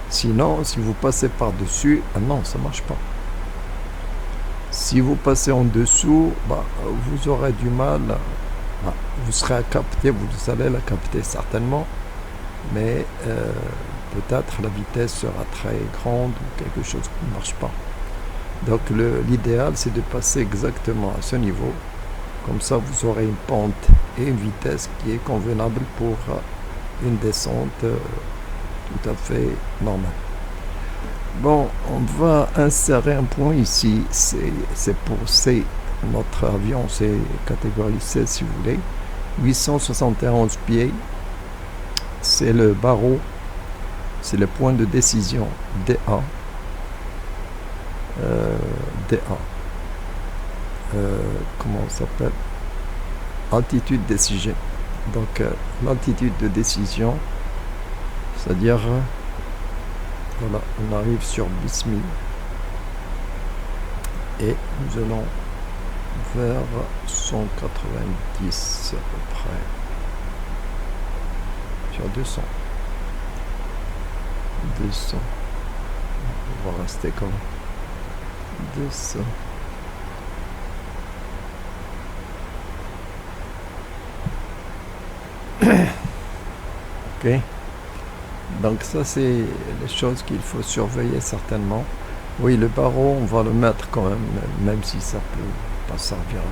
Sinon si vous passez par dessus, non, ça marche pas. Si vous passez en dessous, vous aurez du mal, vous serez à capter, vous allez la capter certainement, mais peut-être la vitesse sera très grande ou quelque chose qui ne marche pas. Donc l'idéal c'est de passer exactement à ce niveau, comme ça vous aurez une pente et une vitesse qui est convenable pour une descente tout à fait normale. Bon, on va insérer un point ici, c'est pour notre avion, c'est catégorie C si vous voulez, 871 pieds, c'est le barreau, c'est le point de décision DA. Comment ça s'appelle? Altitude décision. Donc l'altitude de décision, c'est-à-dire voilà, on arrive sur Bismi. et nous allons vers 190 à peu près, sur 200. On va rester comme 200. Ok, donc ça c'est les choses qu'il faut surveiller certainement. Oui, le barreau on va le mettre quand même, même si ça peut pas servir à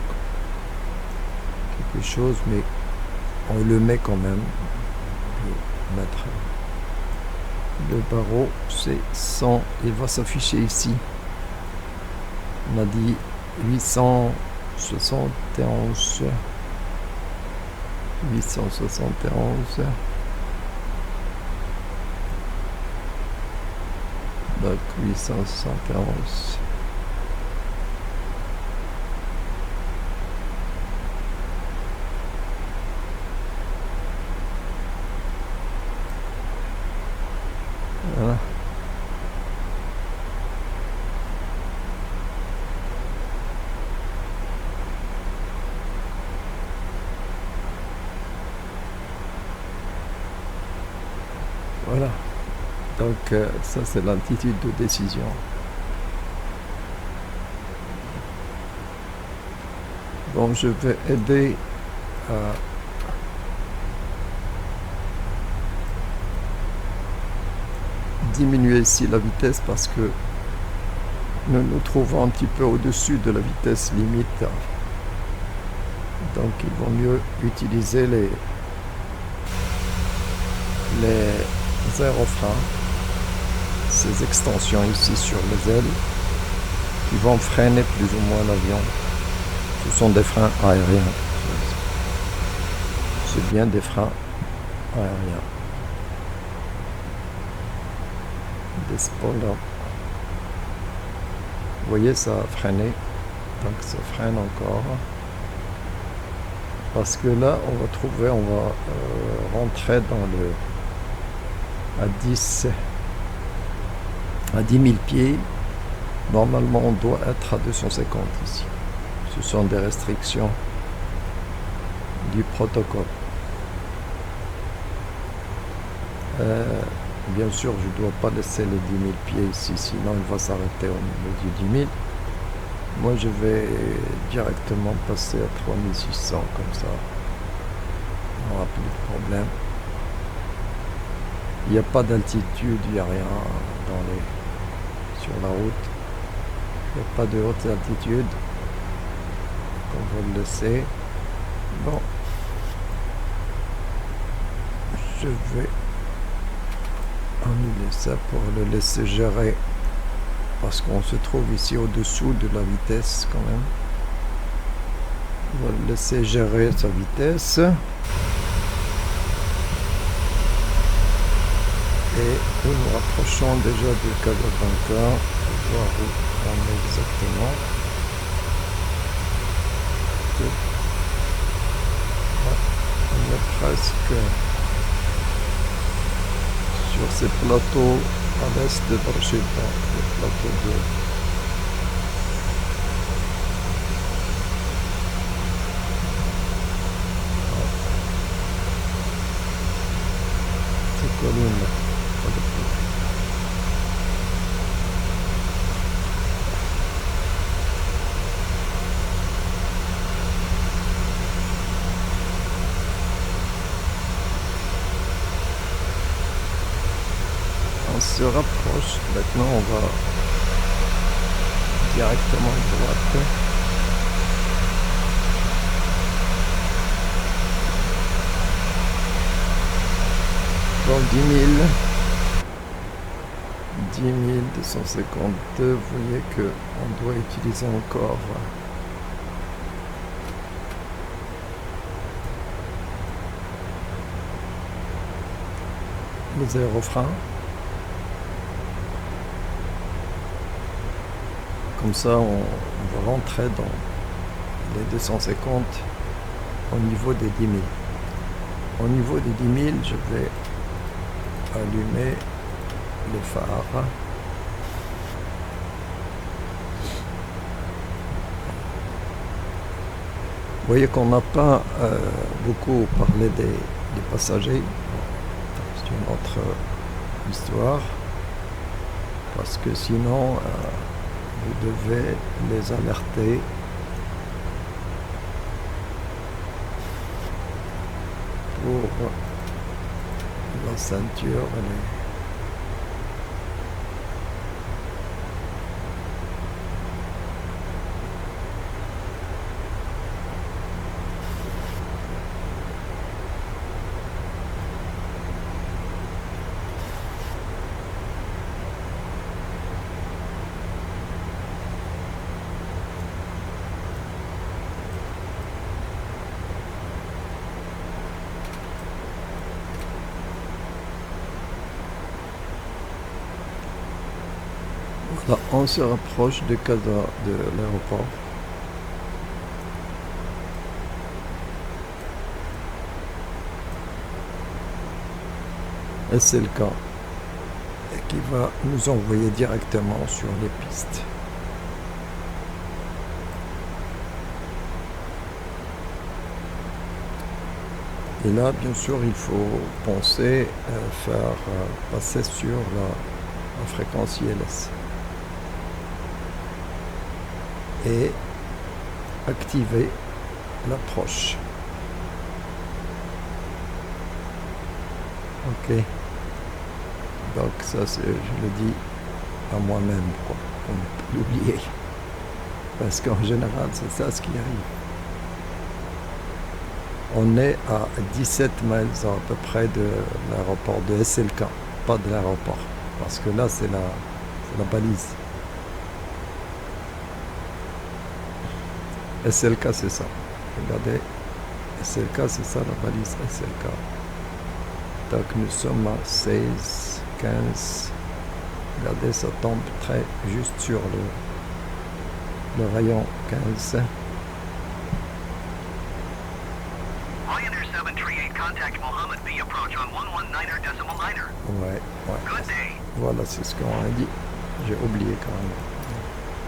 quelque chose, mais on le met quand même. Mettre le barreau, c'est 100, il va s'afficher ici. On a dit 871. Donc 871. Voilà. Voilà. Donc ça c'est l'altitude de décision. Bon, je vais aider à diminuer ici la vitesse parce que nous nous trouvons un petit peu au-dessus de la vitesse limite. Donc il vaut mieux utiliser les aérofreins, ces extensions ici sur les ailes qui vont freiner plus ou moins l'avion. Ce sont des freins aériens. C'est bien des freins aériens. Des spoilers. Vous voyez, ça a freiné. Donc ça freine encore. Parce que là, on va rentrer dans le à 10 000 pieds. Normalement, on doit être à 250 ici. Ce sont des restrictions du protocole. Bien sûr, je ne dois pas laisser les 10 000 pieds ici, sinon il va s'arrêter au niveau du 10 000. Moi, je vais directement passer à 3600 comme ça. On n'aura plus de problème. Il n'y a pas d'altitude, il n'y a rien sur la route. Il n'y a pas de haute altitude, comme vous le savez. Bon, je vais annuler ça pour le laisser gérer, parce qu'on se trouve ici au-dessous de la vitesse quand même. On va le laisser gérer sa vitesse. Et nous nous rapprochons déjà du Casablanca, pour voir où on est exactement. On est presque sur ces plateaux à l'est de Barcheta, le plateau 2. Ces collines. On se rapproche, maintenant on va directement à droite. Bon, 10 252, vous voyez qu'on doit utiliser encore les aérofreins. Comme ça, on va rentrer dans les 250 au niveau des 10 000. Au niveau des 10 000, je vais allumer les phares. Vous voyez qu'on n'a pas beaucoup parlé des passagers. C'est une autre histoire. Parce que sinon, vous devez les alerter pour la ceinture. Là, on se rapproche du cadre de l'aéroport. Et c'est le cas. Et qui va nous envoyer directement sur les pistes. Et là, bien sûr, il faut penser à faire passer sur la fréquence ILS. Et activer l'approche. Ok. Donc ça, je le dis à moi-même, quoi, pour ne pas l'oublier. Parce qu'en général, c'est ça ce qui arrive. On est à 17 miles à peu près de l'aéroport de SLK, pas de l'aéroport. Parce que là, c'est la balise. SLK, c'est ça. Regardez, SLK, c'est ça la balise SLK. Donc nous sommes à 16, 15. Regardez, ça tombe juste sur le rayon 15. Ryanair 738, contact Mohammed B. Approach on 119.9. Ouais. Good day. Voilà, c'est ce qu'on a dit. J'ai oublié quand même.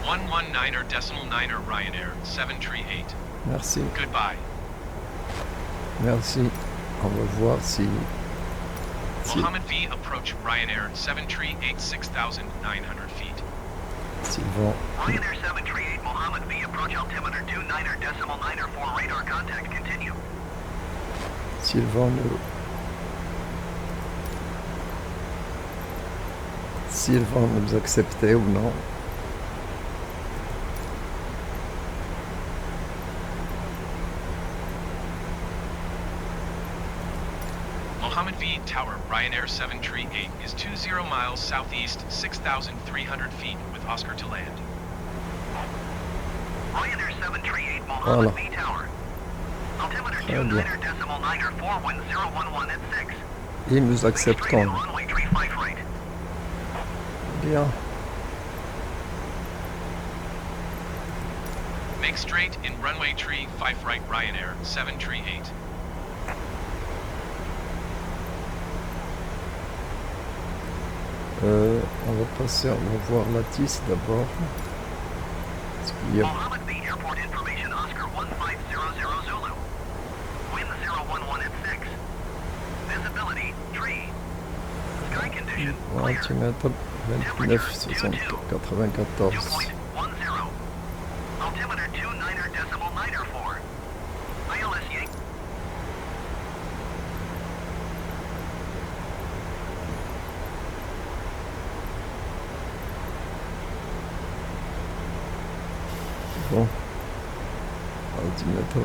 119.9 Ryanair 738. Merci. Goodbye. Merci. On va voir si Mohammed V approach Ryanair 738 6,900 feet. s'ils vont Ryanair 738, Mohammed V. Approach altimeter 29.94 radar contact. Continue. s'ils vont nous accepter ou non. Mohammed V Tower, Ryanair 738 is 20 miles southeast, 6,300 feet with Oscar to land. Ryanair 738, Mohammed Voilà. V Tower. Altimeter Très bien. 29.94 at 6. Ils nous acceptent quand même. Runway 35 right. Bien. Make straight in runway tree 5 right Ryanair 738. On va passer, on va voir la TIS d'abord. Parce qu'il y a Mohammed V Airport information Oscar 1500 Zulu. Wind 011 at 6. Visibility tree. Sky condition clear. altimètre 29 60 94. 2.10. Altimeter 29.94. ILS Yankee. Bon. Altimètre.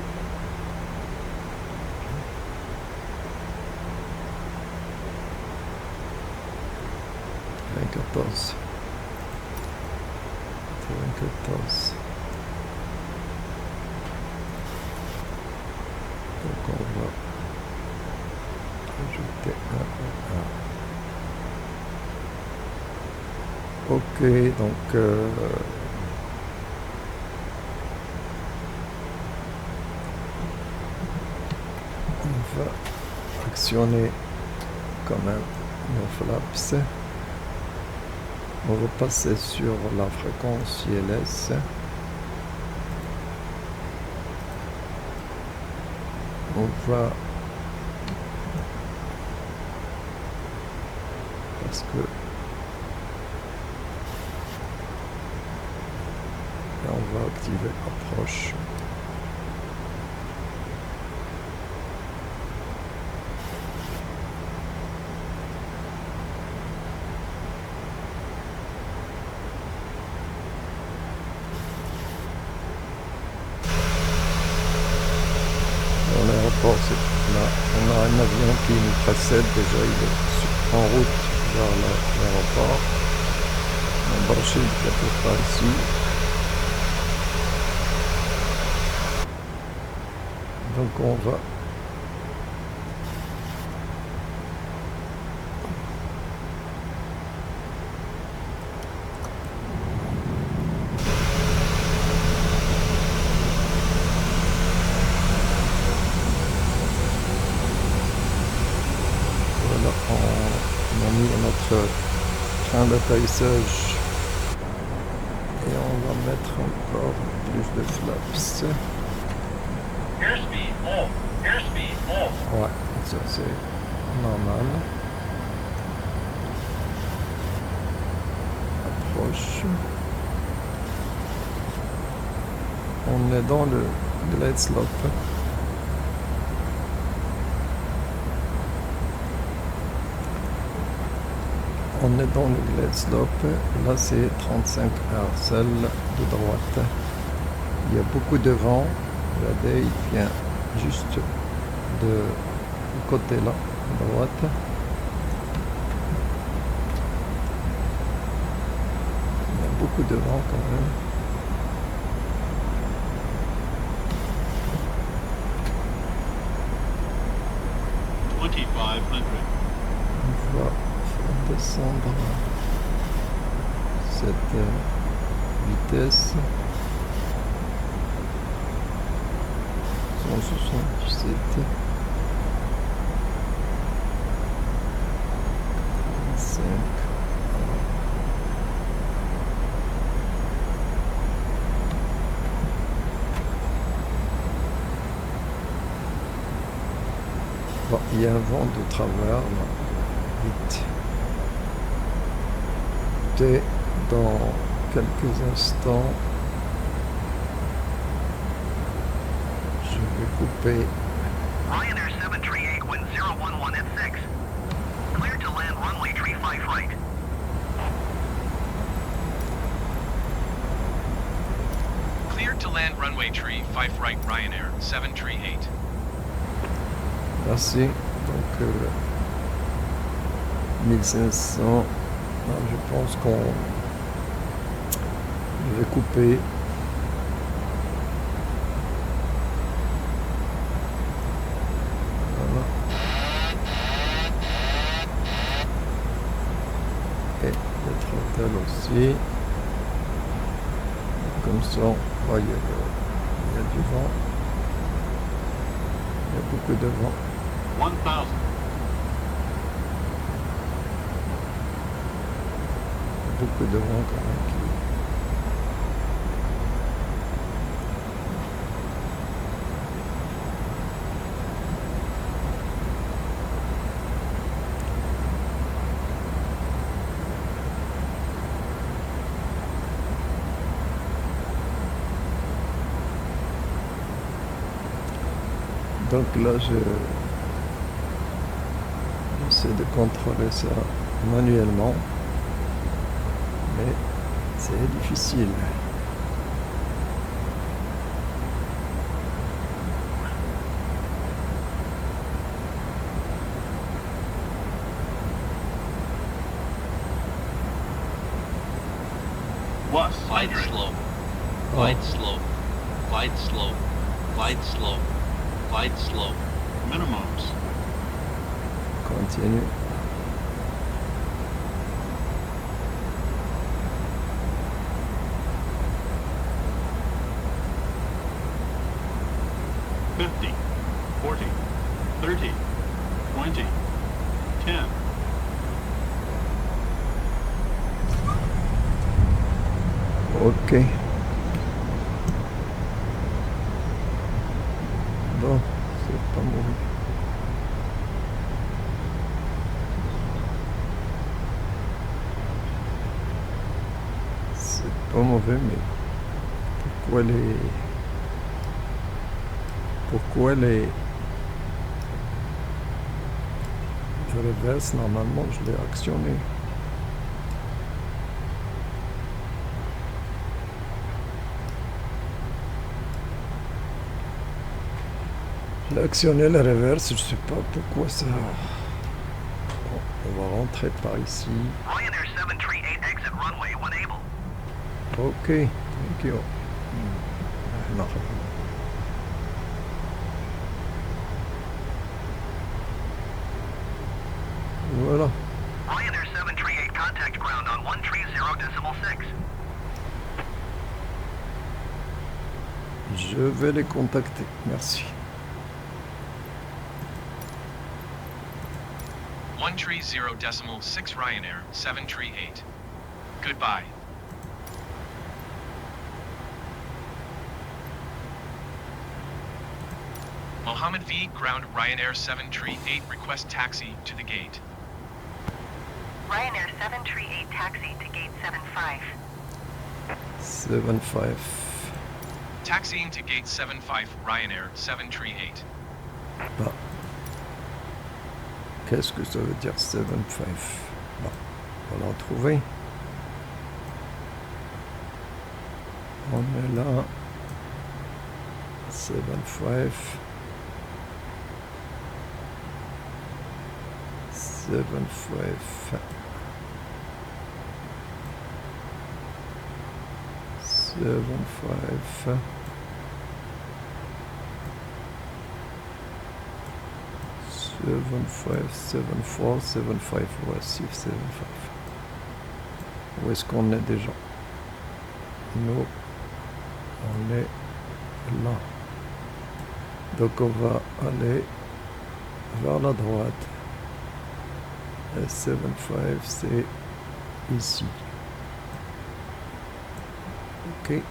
Quatorze. 94. Donc on va ajouter un. Ok, donc on va actionner quand même nos flaps. On va passer sur la fréquence ILS. on va... Parce que... Là, on va activer approche. L'aéroport, c'est là. On a un avion qui nous précède déjà, il est en route vers l'aéroport. On va brancher quelque part ici. Donc on va on a mis notre train d'atterrissage et on va mettre encore plus de flaps. Airspeed off. Airspeed off. Ouais, ça c'est normal. Approche. On est dans le glide slope. On est dans le glide slope. Là c'est 35 celle de droite. Il y a beaucoup de vent. Regardez, il vient juste du côté là, à droite. Il y a beaucoup de vent quand même. On va faire descendre cette vitesse. 177. 5. Bon, il y a un vent de travers là. Vite. Et dans quelques instants, je vais couper. Ryanair 738, wind 011 at 6. Clear to land runway tree 5 right. Cleared to land runway tree 5 right Ryanair 738. Merci. Donc 1500. Je pense qu'on... Je vais couper. Voilà. Et le throttle aussi. Comme ça, oh, il y a du vent. Il y a beaucoup de vent. 1000. Beaucoup de vent quand même. Donc là, j'essaie de contrôler ça manuellement, mais c'est difficile. What? Glide slow. Glide slow. Glide slow. Glide slow. Glide slow. Minimums. Continue. $50, $40, $30, $20, $10. Ok. Bon, c'est pas mauvais. C'est pas mauvais, mais pourquoi les reverse, normalement je l'ai actionné. J'ai actionné la reverse, je sais pas pourquoi ça. Bon, on va rentrer par ici. Ryanair 738 exit runway when able. Ok, thank you. Non. Voilà. Ryanair 738 contact ground on 130.6. Je vais les contacter. Merci. 130.6 Ryanair 738. Goodbye. Mohammed V. Ground Ryanair 738 request taxi to the gate. Ryanair 738 taxi to gate 75. 7-5. Taxiing to gate 75 Ryanair 738. Bah. Qu'est-ce que ça veut dire 7-5? Bon, on va la retrouver. On est là. 7-5. 7-5. 7-5. 7-5, 7-4, 7-5, voici 7-5. Où est-ce qu'on est déjà? Nous, on est là. Donc on va aller vers la droite. Et 7-5, c'est ici. Ok.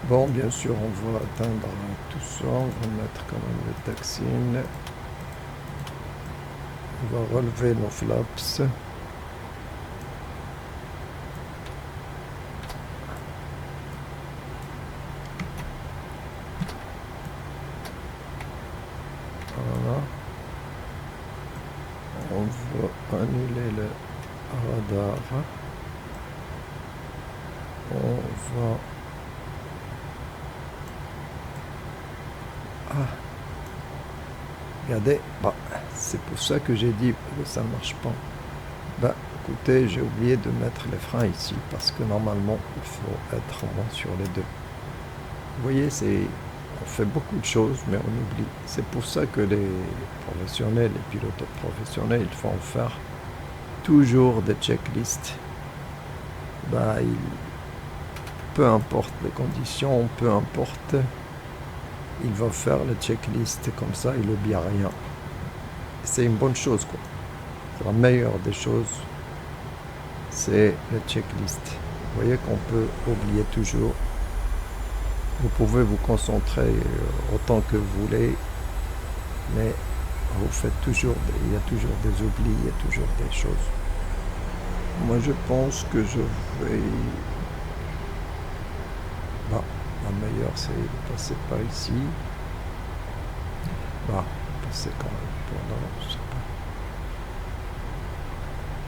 Bon, bien sûr, on va atteindre tout ça. On va mettre quand même le taxine. On va relever nos flaps. Voilà. On va annuler le radar. On va... Ah. Regardez, bah, c'est pour ça que j'ai dit que ça ne marche pas. Bah, écoutez, j'ai oublié de mettre les freins ici, parce que normalement, il faut être rond sur les deux. Vous voyez, on fait beaucoup de choses, mais on oublie. C'est pour ça que les professionnels, les pilotes professionnels, ils font faire toujours des checklists. Bah, peu importe les conditions, peu importe, il va faire le checklist comme ça, il n'oublie rien. C'est une bonne chose, quoi. C'est la meilleure des choses, c'est le checklist. Vous voyez qu'on peut oublier toujours. Vous pouvez vous concentrer autant que vous voulez, mais vous faites toujours, il y a toujours des oublis, il y a toujours des choses. Moi, je pense que je vais... Bah, la meilleure, c'est de passer par ici. Bah, passer quand même pour là, je sais pas.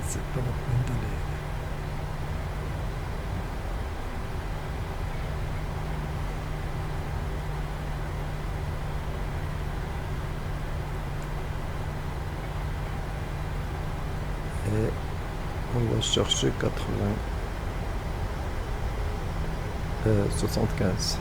C'est pas la peine d'aller... Et on va chercher 75.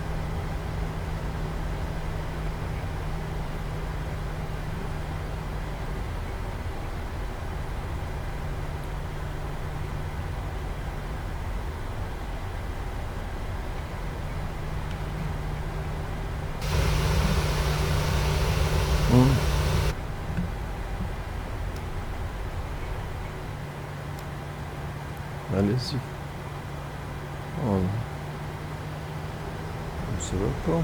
Allez-y. Oh. Ça va pas.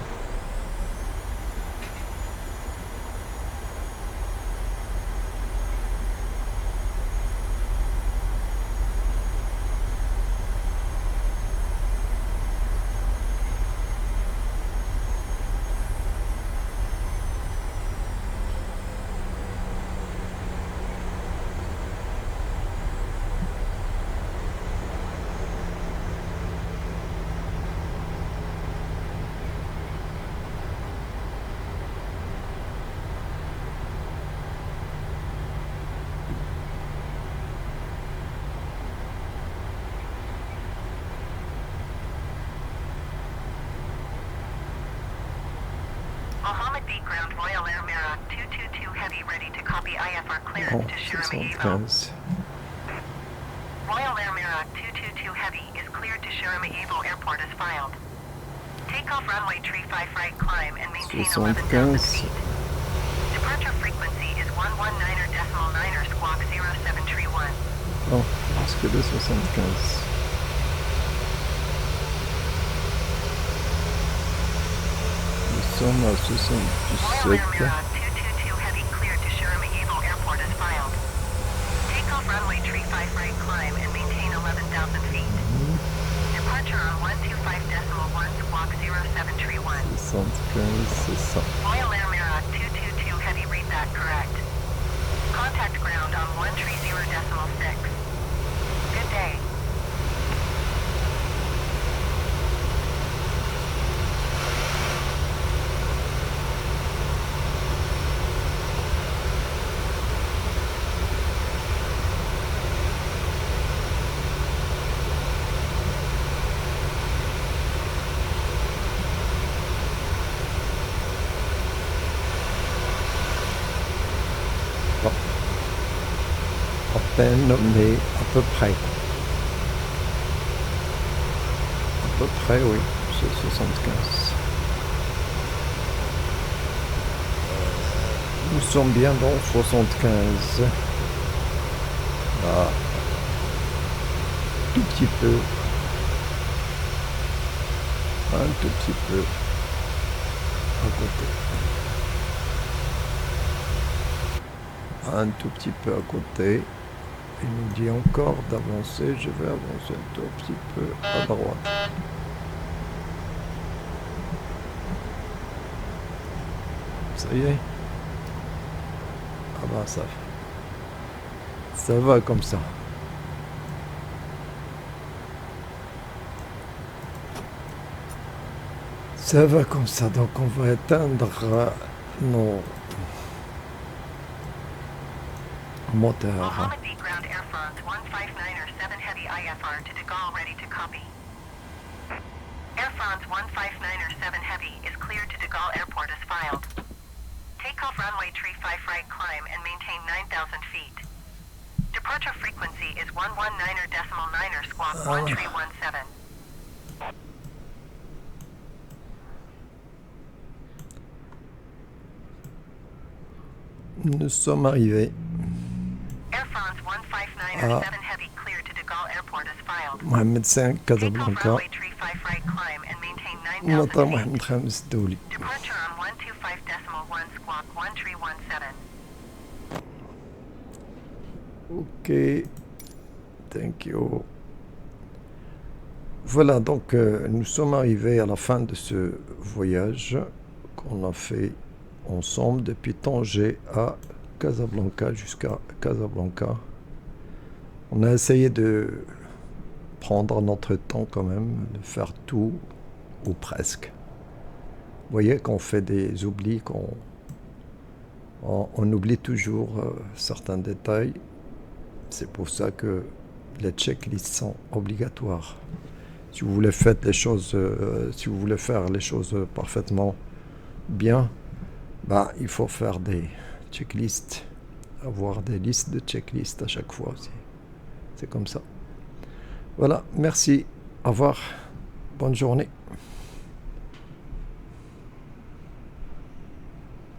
Mohammed B. Ground Royal Air Mira 222 Heavy ready to copy IFR Oh, clearance to Shirama 75. Royal Air Mira 222 Heavy is cleared to Shirama Airport as filed. Takeoff runway 35 right climb and maintain 11,000 feet. Departure frequency is 119.9 squawk 0731. Non, parce que de 75. Nous sommes à 77. Royal Air Mira 222 Heavy cleared to Shirama Airport as filed. Takeoff runway 35 right climb and maintain 11,000 feet. Departure on 125.1 squawk 0731. 75, c'est ça. Royal Air Mira 222 Heavy read that correct. Contact ground on 130.6. Good day. À peine, mais à peu près. À peu près, oui, c'est 75. Nous sommes bien dans 75. Là, tout petit peu. Un tout petit peu à côté. Un tout petit peu à côté. Il nous dit encore d'avancer. Je vais avancer un tout petit peu à droite. Ça y est. Ah bah ça va comme ça. Ça va comme ça. Donc on va éteindre nos moteurs. Mohammed B. Ground Air France 159er 7 Heavy IFR to De Gaulle ready to copy. Air France 159er 7 Heavy is cleared to De Gaulle Airport as filed. Takeoff runway 35 right climb and maintain 9,000 feet. Departure frequency is 119.9 squawk 1317. Nous sommes arrivés Air France 159er 7 Heavy cleared to De Gaulle Airport as filed. Mohamed 5 Takeoff Casablanca. runway 35 right climb and maintain مطار 9,000 feet. محمد خامس الدولي. Departure on 125.1 squawk 1317. Ok, thank you. Voilà, donc nous sommes arrivés à la fin de ce voyage qu'on a fait ensemble depuis Tanger à Casablanca jusqu'à Casablanca. On a essayé de prendre notre temps quand même, de faire tout ou presque. Vous voyez qu'on fait des oublis, on oublie toujours certains détails. C'est pour ça que les checklists sont obligatoires. Si vous voulez faire les choses, parfaitement bien, bah, il faut faire des checklists, avoir des listes de checklists à chaque fois aussi. C'est comme ça. Voilà, merci, au revoir, bonne journée.